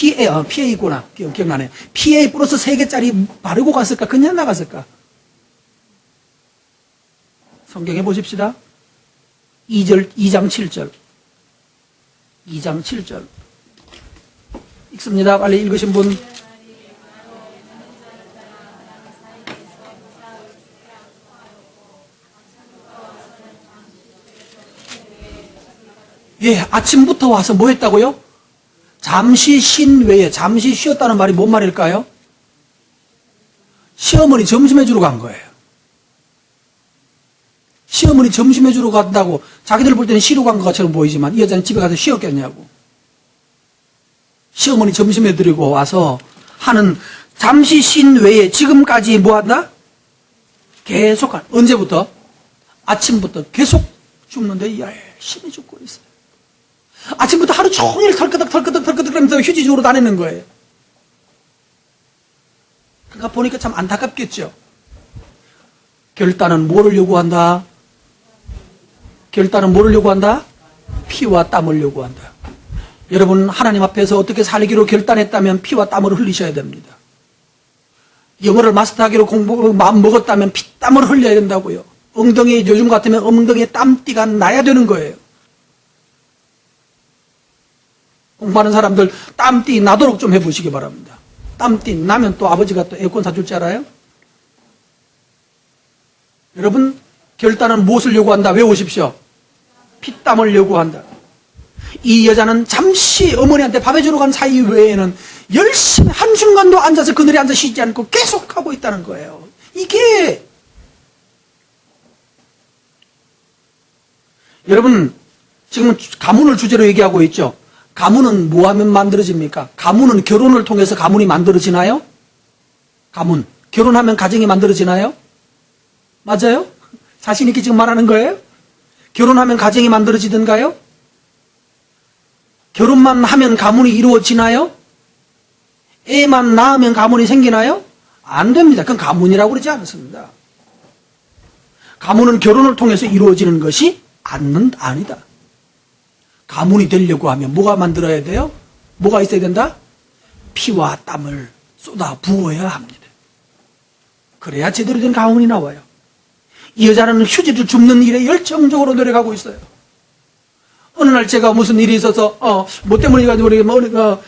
PA구나. 기억나네요. PA 플러스 3개짜리 바르고 갔을까? 그냥 나갔을까? 성경에 보십시다. 2장 7절. 2장 7절. 읽습니다. 빨리 읽으신 분. 예, 아침부터 와서 뭐 했다고요? 잠시 쉰 외에, 잠시 쉬었다는 말이 뭔 말일까요? 시어머니 점심해 주러 간 거예요. 시어머니 점심해 주러 간다고 자기들 볼 때는 쉬러 간 것처럼 보이지만 이 여자는 집에 가서 쉬었겠냐고. 시어머니 점심해 드리고 와서 하는 잠시 쉰 외에 지금까지 뭐 한다? 계속, 언제부터? 아침부터 계속 줍는데 열심히 줍고 있어요. 아침부터 하루 종일 털끄덕 하면서 휴지 주우러 다니는 거예요. 그러니까 보니까 참 안타깝겠죠. 결단은 뭐를 요구한다? 결단은 뭐를 요구한다? 피와 땀을 요구한다. 여러분 하나님 앞에서 어떻게 살기로 결단했다면 피와 땀을 흘리셔야 됩니다. 영어를 마스터하기로 마음 먹었다면 피땀을 흘려야 된다고요. 엉덩이에 요즘 같으면 엉덩이에 땀띠가 나야 되는 거예요. 공부하는 사람들 땀띠 나도록 좀 해보시기 바랍니다. 땀띠 나면 또 아버지가 또 에어컨 사줄 줄 알아요? 여러분, 결단은 무엇을 요구한다? 외우십시오. 피땀을 요구한다. 이 여자는 잠시 어머니한테 밥 해주러 간 사이 외에는 열심히 한순간도 앉아서 그늘에 앉아 쉬지 않고 계속하고 있다는 거예요. 이게 여러분, 지금 가문을 주제로 얘기하고 있죠. 가문은 뭐 하면 만들어집니까? 가문은 결혼을 통해서 가문이 만들어지나요? 가문. 결혼하면 가정이 만들어지나요? 맞아요? 자신 있게 지금 말하는 거예요? 결혼하면 가정이 만들어지던가요? 결혼만 하면 가문이 이루어지나요? 애만 낳으면 가문이 생기나요? 안 됩니다. 그건 가문이라고 그러지 않습니다. 가문은 결혼을 통해서 이루어지는 것이 아니다. 가문이 되려고 하면 뭐가 만들어야 돼요? 뭐가 있어야 된다? 피와 땀을 쏟아 부어야 합니다. 그래야 제대로 된 가문이 나와요. 이 여자는 휴지를 줍는 일에 열정적으로 노력하고 있어요. 어느 날 제가 무슨 일이 있어서 뭐 때문인가 모르겠지만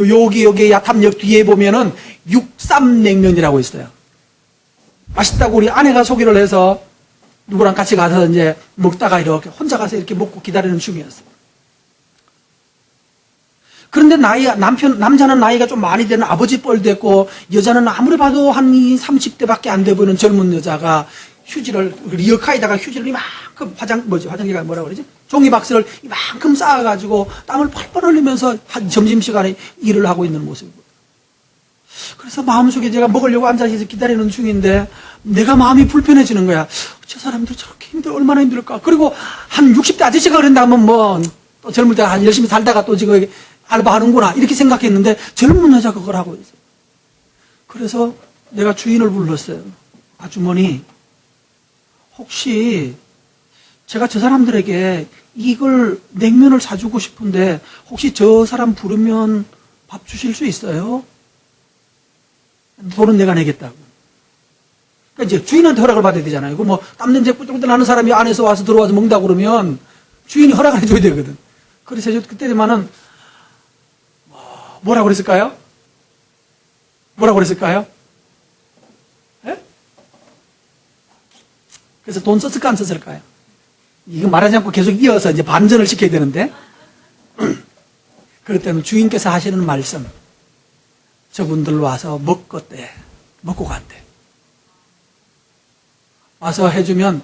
여기 야탐역 뒤에 보면은 육삼냉면이라고 있어요. 맛있다고 우리 아내가 소개를 해서 누구랑 같이 가서 이제 먹다가 이렇게 혼자 가서 이렇게 먹고 기다리는 중이었어요. 그런데 남자는 나이가 좀 많이 되는 아버지 뻘 됐고, 여자는 아무리 봐도 한 30대밖에 안 돼 보이는 젊은 여자가 휴지를, 리어카에다가 휴지를 이만큼 화장기가 뭐라고 그러지? 종이박스를 이만큼 쌓아가지고 땀을 펄펄 흘리면서 한 점심시간에 일을 하고 있는 모습이고. 그래서 마음속에 제가 먹으려고 앉아서 기다리는 중인데, 내가 마음이 불편해지는 거야. 저 사람들 저렇게 얼마나 힘들까? 그리고 한 60대 아저씨가 그런다면 또 젊을 때 한 열심히 살다가 또 지금 알바하는구나. 이렇게 생각했는데, 젊은 여자가 그걸 하고 있어요. 그래서 내가 주인을 불렀어요. 아주머니, 혹시 제가 저 사람들에게 이걸 냉면을 사주고 싶은데 혹시 저 사람 부르면 밥 주실 수 있어요? 돈은 내가 내겠다고. 그러니까 이제 주인한테 허락을 받아야 되잖아요. 그 뭐 땀냄새 꿀꿀 나는 사람이 안에서 와서 들어와서 먹는다고 그러면 주인이 허락을 해줘야 되거든. 그래서 그때만은 뭐라고 그랬을까요? 뭐라고 그랬을까요? 예? 그래서 돈 썼을까 안 썼을까요? 이거 말하지 않고 계속 이어서 이제 반전을 시켜야 되는데, 그럴 때는 주인께서 하시는 말씀, 저분들 와서 먹고 간대. 와서 해주면,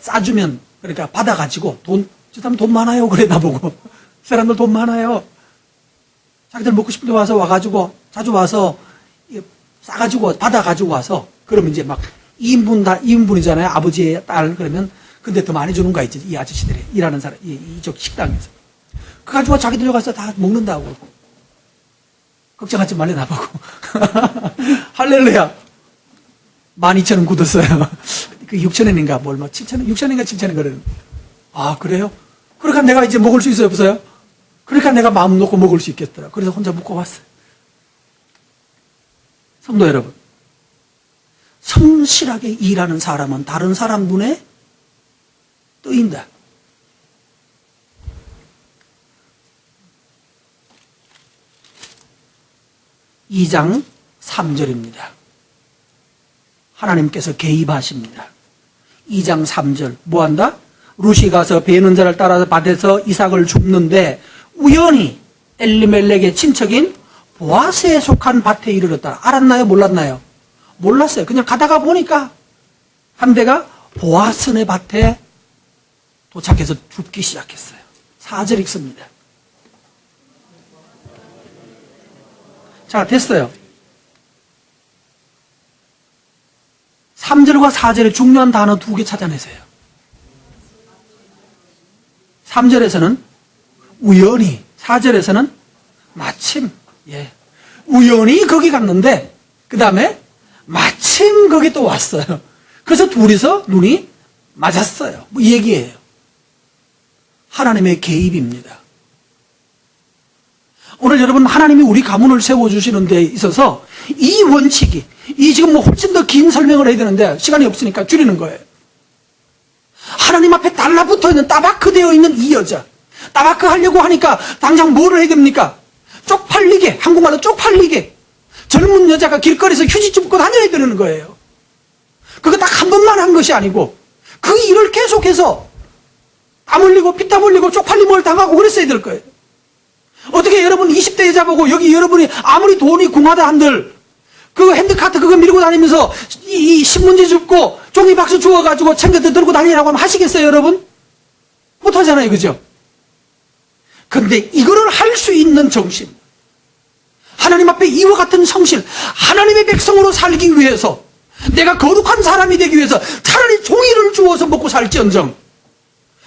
싸주면, 그러니까 받아가지고 저 사람 돈 많아요. 그래, 나보고. 사람들 돈 많아요. 자기들 먹고 싶은데 와가지고, 자주 와서, 싸가지고, 받아가지고 와서, 그러면 이제 막, 2인분이잖아요. 아버지의 딸. 그러면, 근데 더 많이 주는 거 있지. 이 아저씨들이. 일하는 사람, 이쪽 식당에서. 그 가지고 자기들 가서 다 먹는다고. 걱정하지 말래, 나보고. 할렐루야. 12,000원 굳었어요. 그 6,000원인가, 7,000원? 6,000원인가 7,000원 그래요. 아, 그래요? 그러니까 내가 이제 먹을 수 있어요, 없어요? 그러니까 내가 마음 놓고 먹을 수 있겠더라. 그래서 혼자 먹고 왔어요. 성도 여러분, 성실하게 일하는 사람은 다른 사람 눈에 뜨인다. (2 장) 3절입니다. 하나님께서 개입하십니다. 2장 3절 뭐한다? 룻이 가서 베는 자를 따라서 밭에서 이삭을 줍는데 우연히 엘리멜렉의 친척인 보아스에 속한 밭에 이르렀다. 알았나요? 몰랐나요? 몰랐어요. 그냥 가다가 보니까 한 대가 보아스네 밭에 도착해서 줍기 시작했어요. 4절 읽습니다. 자, 됐어요. 3절과 4절의 중요한 단어 2개 찾아내세요. 3절에서는 우연히, 4절에서는 마침, 우연히 거기 갔는데, 그 다음에 마침 거기 또 왔어요. 그래서 둘이서 눈이 맞았어요. 뭐 이 얘기예요. 하나님의 개입입니다. 오늘 여러분, 하나님이 우리 가문을 세워주시는 데 있어서 이 원칙이, 이 지금 뭐 훨씬 더 긴 설명을 해야 되는데 시간이 없으니까 줄이는 거예요. 하나님 앞에 달라붙어 있는, 따바크 되어 있는 이 여자. 따바크 하려고 하니까 당장 뭐를 해야 됩니까? 쪽팔리게, 한국말로 쪽팔리게. 젊은 여자가 길거리에서 휴지 줍고 다녀야 되는 거예요. 그거 딱 한 번만 한 것이 아니고 그 일을 계속해서 땀 흘리고 피땀 흘리고 쪽팔림을 당하고 그랬어야 될 거예요. 어떻게 여러분 20대 여자 보고 여기 여러분이 아무리 돈이 궁하다 한들 그 핸드카트 그거 밀고 다니면서 이 신문지 줍고 종이박스 주워가지고 챙겨 들고 다니라고 하면 하시겠어요, 여러분? 못하잖아요, 그죠? 근데 이거를 할 수 있는 정신, 하나님 앞에 이와 같은 성실, 하나님의 백성으로 살기 위해서, 내가 거룩한 사람이 되기 위해서 차라리 종이를 주워서 먹고 살지언정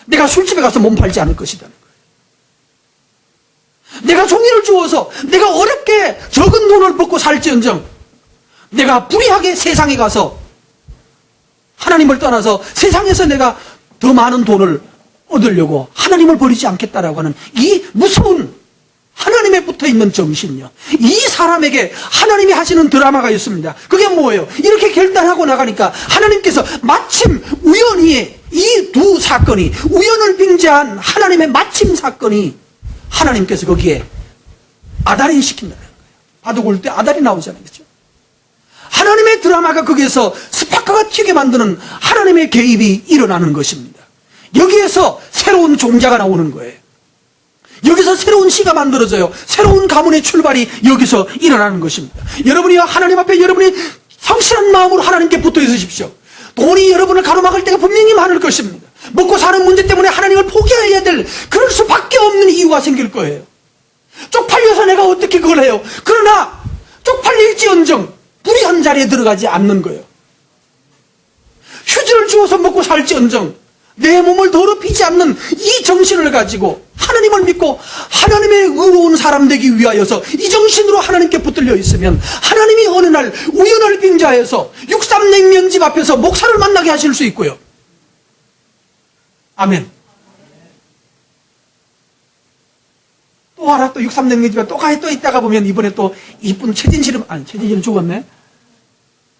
내가 술집에 가서 몸 팔지 않을 것이라는 거예요. 내가 종이를 주워서 내가 어렵게 적은 돈을 벌고 살지언정 내가 불의하게 세상에 가서 하나님을 떠나서 세상에서 내가 더 많은 돈을 얻으려고 하나님을 버리지 않겠다라고 하는 이 무서운 하나님에 붙어있는 정신이요. 이 사람에게 하나님이 하시는 드라마가 있습니다. 그게 뭐예요? 이렇게 결단하고 나가니까 하나님께서 마침 우연히 이 두 사건이, 우연을 빙자한 하나님의 마침 사건이 하나님께서 거기에 아달이 시킨다는 거예요. 바둑 올 때 아달이 나오잖아요, 그렇죠? 하나님의 드라마가 거기에서 스파크가 튀게 만드는 하나님의 개입이 일어나는 것입니다. 여기에서 새로운 종자가 나오는 거예요. 여기서 새로운 시가 만들어져요. 새로운 가문의 출발이 여기서 일어나는 것입니다. 여러분이 하나님 앞에 여러분이 성실한 마음으로 하나님께 붙어 있으십시오. 돈이 여러분을 가로막을 때가 분명히 많을 것입니다. 먹고 사는 문제 때문에 하나님을 포기해야 될 그럴 수밖에 없는 이유가 생길 거예요. 쪽팔려서 내가 어떻게 그걸 해요? 그러나 쪽팔릴지언정 불의한 자리에 들어가지 않는 거예요. 휴지를 주워서 먹고 살지언정 내 몸을 더럽히지 않는 이 정신을 가지고 하나님을 믿고 하나님의 의로운 사람 되기 위하여서 이 정신으로 하나님께 붙들려 있으면 하나님이 어느 날 우연을 빙자해서 63냉면집 앞에서 목사를 만나게 하실 수 있고요. 아멘. 또 하나 또 63냉면집에 또 있다가 보면 이번에 또 이쁜 최진실은 죽었네.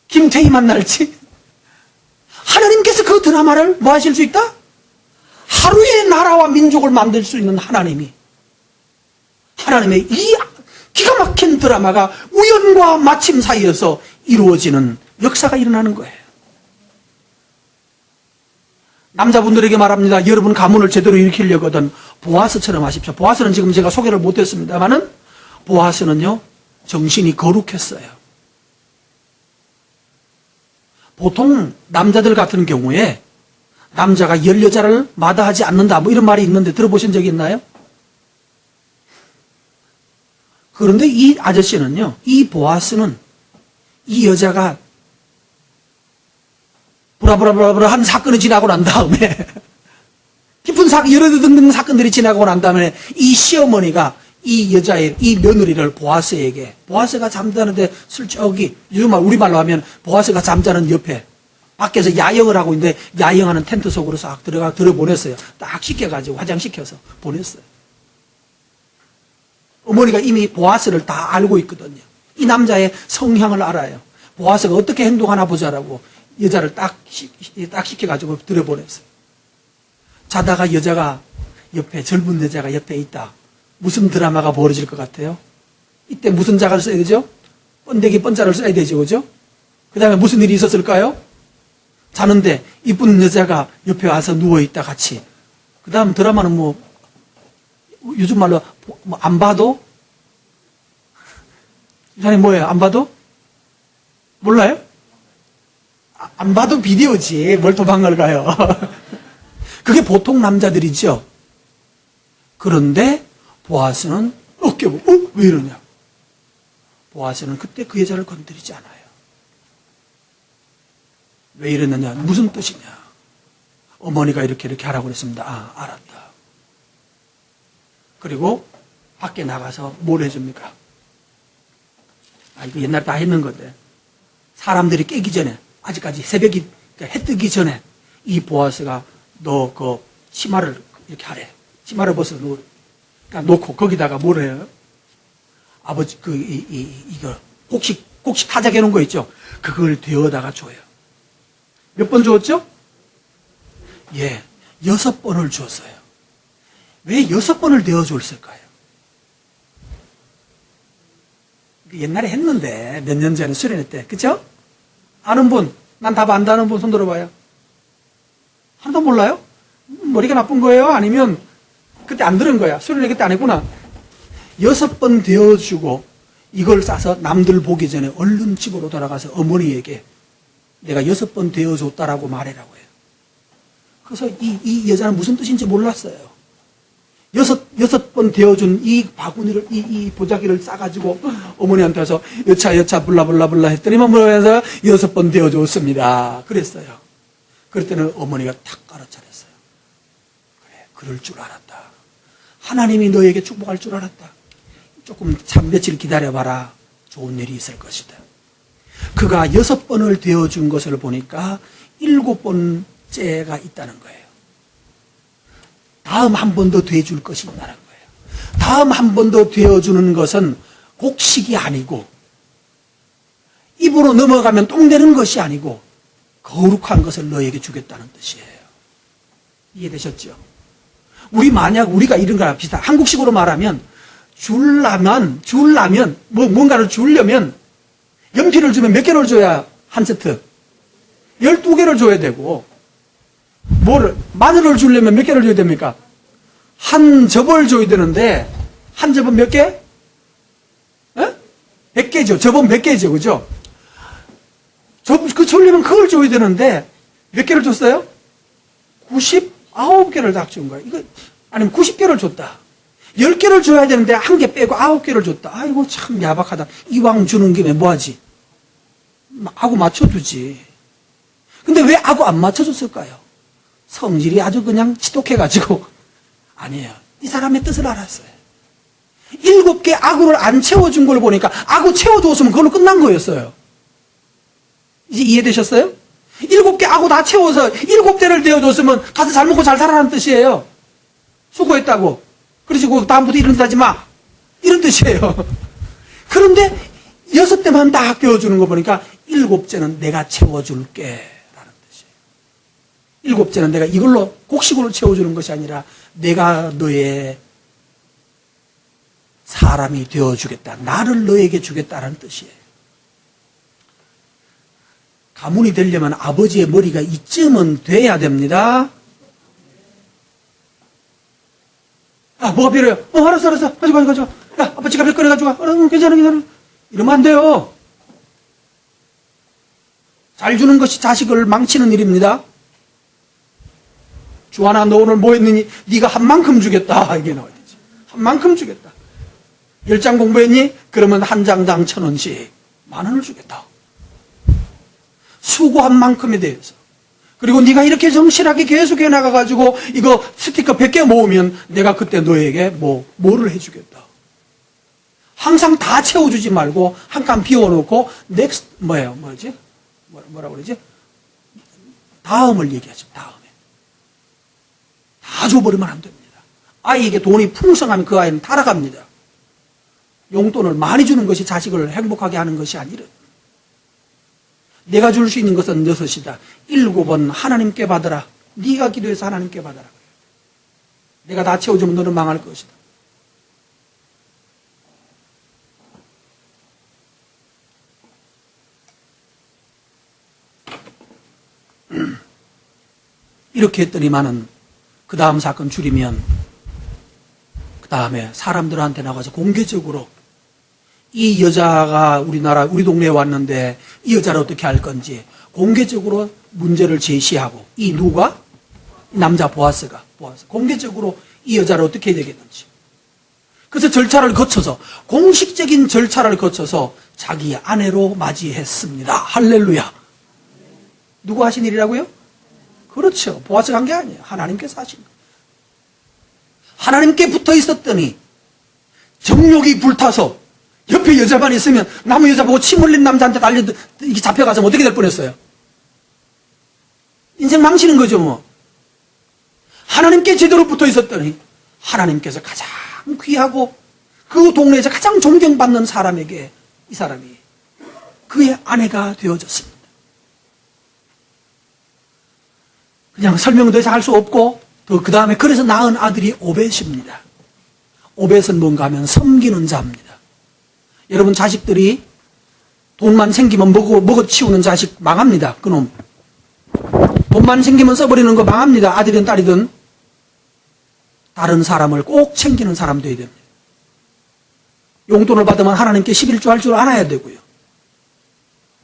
김태희 만날지. 하나님께서 그 드라마를 뭐 하실 수 있다? 하루에 나라와 민족을 만들 수 있는 하나님이, 하나님의 이 기가 막힌 드라마가 우연과 마침 사이에서 이루어지는 역사가 일어나는 거예요. 남자분들에게 말합니다. 여러분 가문을 제대로 일으키려거든 보아스처럼 하십시오. 보아스는 지금 제가 소개를 못했습니다만은 보아스는요 정신이 거룩했어요. 보통 남자들 같은 경우에 남자가 10여자를 마다하지 않는다 뭐 이런 말이 있는데 들어보신 적이 있나요? 그런데 이 아저씨는요, 이 보아스는 이 여자가 브라브라브라브라 한 사건이 지나고 난 다음에 깊은 여러 등등 사건들이 지나고 난 다음에 이 시어머니가 이 여자의 이 며느리를 보아스에게, 보아스가 잠자는데 슬쩍이 요즘 우리말로 하면 보아스가 잠자는 옆에 밖에서 야영을 하고 있는데 야영하는 텐트 속으로 싹 들어보냈어요. 딱 시켜가지고 화장시켜서 보냈어요. 어머니가 이미 보아스를 다 알고 있거든요. 이 남자의 성향을 알아요. 보아스가 어떻게 행동하나 보자라고 여자를 딱 시켜가지고 들여보냈어요. 자다가 여자가 옆에, 젊은 여자가 옆에 있다. 무슨 드라마가 벌어질 것 같아요? 이때 무슨 자가를 써야 되죠? 번데기 번자를 써야 되죠, 그죠? 그 다음에 무슨 일이 있었을까요? 자는데 이쁜 여자가 옆에 와서 누워있다 같이. 그 다음 드라마는 뭐 요즘 말로 뭐 안 봐도? 이 사람이 뭐예요? 안 봐도? 몰라요? 안 봐도 비디오지. 뭘 도망을 가요. 그게 보통 남자들이죠. 그런데 보아스는 어깨 보고 왜 이러냐? 보아스는 그때 그 여자를 건드리지 않아요. 왜 이러느냐? 무슨 뜻이냐? 어머니가 이렇게 하라고 그랬습니다. 아, 알았다. 그리고 밖에 나가서 뭘 해줍니까? 아, 이거 옛날에 다 했는 건데 사람들이 깨기 전에, 아직까지 새벽이, 그러니까 해 뜨기 전에 이 보아스가 너 그 치마를 이렇게 하래. 치마를 벗어 놓고 거기다가 뭘 해요? 아버지 이거 곡식 타작해 놓은 거 있죠? 그걸 데워다가 줘요. 몇 번 주었죠? 예, 6번을 주었어요. 왜 6번을 데워줬을까요? 옛날에 했는데 몇 년 전에 수련회 때, 그쵸? 아는 분, 난 답 안다는 분 손 들어봐요. 하나도 몰라요? 머리가 나쁜 거예요? 아니면 그때 안 들은 거야? 수련회 그때 안 했구나. 6번 되어주고 이걸 싸서 남들 보기 전에 얼른 집으로 돌아가서 어머니에게 내가 6번 되어줬다라고 말해라고 해요. 그래서 이 여자는 무슨 뜻인지 몰랐어요. 여섯 번 되어준 이 바구니를, 이 보자기를 싸가지고 어머니한테 와서 여차 불라불라 했더니만 뭐해서 6번 되어줬습니다. 그랬어요. 그랬더니 어머니가 탁 깔아차렸어요. 그래, 그럴 줄 알았다. 하나님이 너에게 축복할 줄 알았다. 조금 참 며칠 기다려봐라. 좋은 일이 있을 것이다. 그가 6번을 되어준 것을 보니까 7번째가 있다는 거예요. 다음 한 번 더 되어줄 것이 있다는 거예요. 다음 한 번 더 되어주는 것은 곡식이 아니고 입으로 넘어가면 똥 되는 것이 아니고 거룩한 것을 너에게 주겠다는 뜻이에요. 이해되셨죠? 우리가 이런 거랑 비슷한, 한국식으로 말하면 주려면 뭔가를 주려면 연필을 주면 몇 개를 줘야 한 세트? 12개를 줘야 되고, 마늘을 주려면 몇 개를 줘야 됩니까? 한 접을 줘야 되는데, 한 접은 몇 개? 100개죠. 접은 100개죠. 그죠? 주려면 그걸 줘야 되는데, 몇 개를 줬어요? 99개를 딱 준 거야. 아니면 90개를 줬다. 10개를 줘야 되는데, 한 개 빼고 9개를 줬다. 아이고, 참 야박하다. 이왕 주는 김에 뭐하지? 아구 맞춰주지. 근데 왜 아구 안 맞춰줬을까요? 성질이 아주 그냥 지독해가지고. 아니에요. 이 사람의 뜻을 알았어요. 7개 아구를 안 채워준 걸 보니까 아구 채워줬으면 그걸로 끝난 거였어요. 이제 이해되셨어요? 7개 아구 다 채워서 7대를 되어줬으면 가서 잘 먹고 잘 살아라는 뜻이에요. 수고했다고. 그러시고 다음부터 이런 짓 하지 마. 이런 뜻이에요. 그런데 6대만 다 깨워주는 거 보니까 7째는 내가 채워줄게. 7째는 내가 이걸로 곡식으로 채워주는 것이 아니라 내가 너의 사람이 되어주겠다. 나를 너에게 주겠다라는 뜻이에요. 가문이 되려면 아버지의 머리가 이쯤은 돼야 됩니다. 뭐가 필요해요? 알았어. 가져가. 야, 아빠 지갑에 꺼내가지고 가. 괜찮아. 이러면 안 돼요. 잘 주는 것이 자식을 망치는 일입니다. 주하나 너 오늘 뭐 했느니? 네가 한 만큼 주겠다. 이게 나와야 되지. 한 만큼 주겠다. 10장 공부했니? 그러면 한 장당 1,000원씩 10,000원을 주겠다. 수고한 만큼에 대해서. 그리고 네가 이렇게 정실하게 계속 해나가가지고 이거 스티커 100개 모으면 내가 그때 너에게 뭐를 해주겠다. 항상 다 채워주지 말고 한 칸 비워놓고 next 뭐라고 그러지? 다음을 얘기하죠. 다음에. 다 줘버리면 안 됩니다. 아이에게 돈이 풍성하면 그 아이는 타락합니다. 용돈을 많이 주는 것이 자식을 행복하게 하는 것이 아니라 내가 줄 수 있는 것은 6이다. 7은 하나님께 받으라. 네가 기도해서 하나님께 받아라. 내가 다 채워주면 너는 망할 것이다. 이렇게 했더니만은 그 다음 사건 줄이면 그 다음에 사람들한테 나가서 공개적으로 이 여자가 우리 동네에 왔는데 이 여자를 어떻게 할 건지 공개적으로 문제를 제시하고 이 누가? 남자 보아스가 공개적으로 이 여자를 어떻게 해야 되겠는지. 그래서 절차를 거쳐서 공식적인 절차를 거쳐서 자기 아내로 맞이했습니다. 할렐루야. 누구 하신 일이라고요? 그렇죠. 보아스가 한 게 아니에요. 하나님께서 하신 거예요. 하나님께 붙어 있었더니 정욕이 불타서 옆에 여자만 있으면 남의 여자 보고 침 흘린 남자한테 이게 잡혀가서 어떻게 될 뻔했어요? 인생 망치는 거죠 뭐. 하나님께 제대로 붙어 있었더니 하나님께서 가장 귀하고 그 동네에서 가장 존경받는 사람에게 이 사람이 그의 아내가 되어졌습니다. 그냥 설명 더 이상 할 수 없고 그 다음에 그래서 낳은 아들이 오벳입니다. 오벳은 뭔가 하면 섬기는 자입니다. 여러분 자식들이 돈만 생기면 먹어치우는 자식 망합니다. 그놈. 돈만 생기면 써버리는 거 망합니다. 아들이든 딸이든. 다른 사람을 꼭 챙기는 사람 되어야 됩니다. 용돈을 받으면 하나님께 11조 할 줄 알아야 되고요.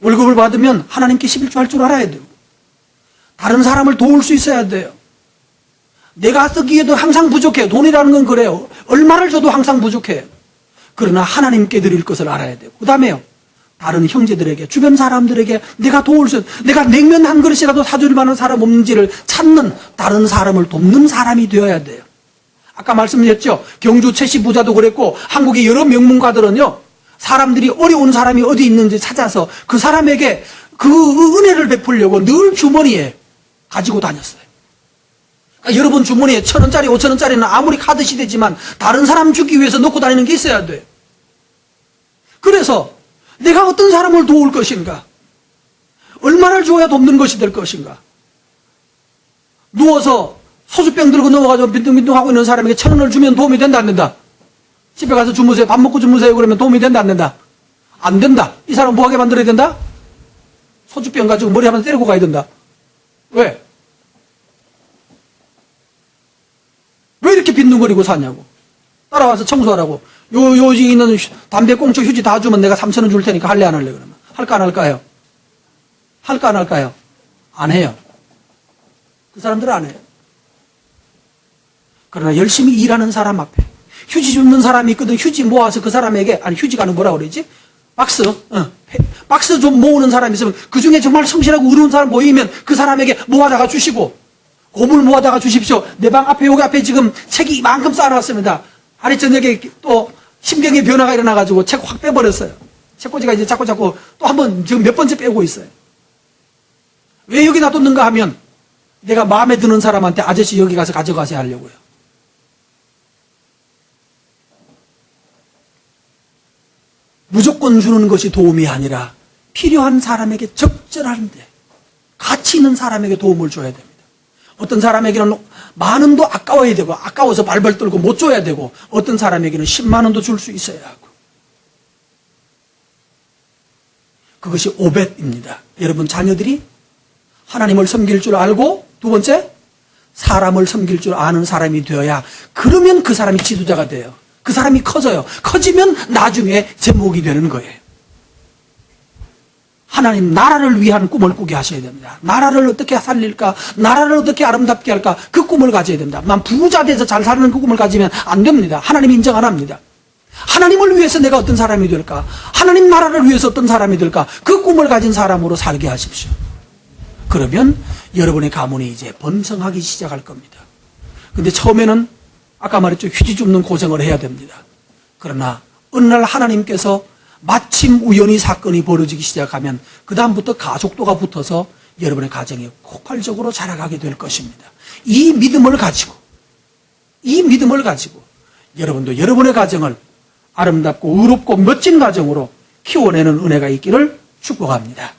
월급을 받으면 하나님께 11조 할 줄 알아야 되고, 다른 사람을 도울 수 있어야 돼요. 내가 쓰기에도 항상 부족해요. 돈이라는 건 그래요. 얼마를 줘도 항상 부족해요. 그러나 하나님께 드릴 것을 알아야 되고, 그 다음에요, 다른 형제들에게, 주변 사람들에게 내가 도울 수, 내가 냉면 한 그릇이라도 사줄 만한 사람 없는지를 찾는, 다른 사람을 돕는 사람이 되어야 돼요. 아까 말씀드렸죠. 경주 최씨 부자도 그랬고, 한국의 여러 명문가들은요, 사람들이 어려운 사람이 어디 있는지 찾아서 그 사람에게 그 은혜를 베풀려고 늘 주머니에 가지고 다녔어요. 그러니까 여러분 주머니에 1,000원짜리, 5,000원짜리는 아무리 카드 시대지만 다른 사람 주기 위해서 놓고 다니는 게 있어야 돼요. 그래서 내가 어떤 사람을 도울 것인가? 얼마를 줘야 돕는 것이 될 것인가? 누워서 소주병 들고 넘어가서 빈둥빈둥 하고 있는 사람에게 1,000원을 주면 도움이 된다, 안 된다? 집에 가서 주무세요. 밥 먹고 주무세요. 그러면 도움이 된다, 안 된다? 안 된다. 이 사람 뭐하게 만들어야 된다? 소주병 가지고 머리 한번 때리고 가야 된다. 왜? 왜 이렇게 빈둥거리고 사냐고. 따라와서 청소하라고. 요지 있는 담배 꽁초 휴지 다 주면 내가 3,000원 줄 테니까 할래 안 할래 그러면. 할까 안 할까요? 할까 안 할까요? 안 해요. 그 사람들은 안 해요. 그러나 열심히 일하는 사람 앞에 휴지 줍는 사람이 있거든. 휴지 모아서 그 사람에게, 아니 휴지가는 뭐라 그러지? 박스, 박스 좀 모으는 사람이 있으면 그 중에 정말 성실하고 의로운 사람 모이면 그 사람에게 모아다가 주시고, 고물 모아다가 주십시오. 내 방 앞에, 여기 앞에 지금 책이 이만큼 쌓아놨습니다. 아니 저녁에 또 심경의 변화가 일어나가지고 책 확 빼버렸어요. 책꽂이가 이제 자꾸 또 한 번 지금 몇 번째 빼고 있어요. 왜 여기 놔뒀는가 하면 내가 마음에 드는 사람한테 아저씨 여기 가서 가져가세요 하려고요. 무조건 주는 것이 도움이 아니라 필요한 사람에게 적절한데 가치 있는 사람에게 도움을 줘야 됩니다. 어떤 사람에게는 만 원도 아까워야 되고, 아까워서 발발 떨고 못 줘야 되고, 어떤 사람에게는 10만 원도 줄 수 있어야 하고. 그것이 오벳입니다. 여러분 자녀들이 하나님을 섬길 줄 알고, 두 번째 사람을 섬길 줄 아는 사람이 되어야, 그러면 그 사람이 지도자가 돼요. 그 사람이 커져요. 커지면 나중에 제목이 되는 거예요. 하나님 나라를 위한 꿈을 꾸게 하셔야 됩니다. 나라를 어떻게 살릴까? 나라를 어떻게 아름답게 할까? 그 꿈을 가져야 됩니다. 난 부자 돼서 잘 사는 그 꿈을 가지면 안 됩니다. 하나님 인정 안 합니다. 하나님을 위해서 내가 어떤 사람이 될까? 하나님 나라를 위해서 어떤 사람이 될까? 그 꿈을 가진 사람으로 살게 하십시오. 그러면 여러분의 가문이 이제 번성하기 시작할 겁니다. 근데 처음에는 아까 말했죠. 휴지 줍는 고생을 해야 됩니다. 그러나 어느 날 하나님께서 마침 우연히 사건이 벌어지기 시작하면 그 다음부터 가족도가 붙어서 여러분의 가정이 폭발적으로 자라가게 될 것입니다. 이 믿음을 가지고 여러분도 여러분의 가정을 아름답고 의롭고 멋진 가정으로 키워내는 은혜가 있기를 축복합니다.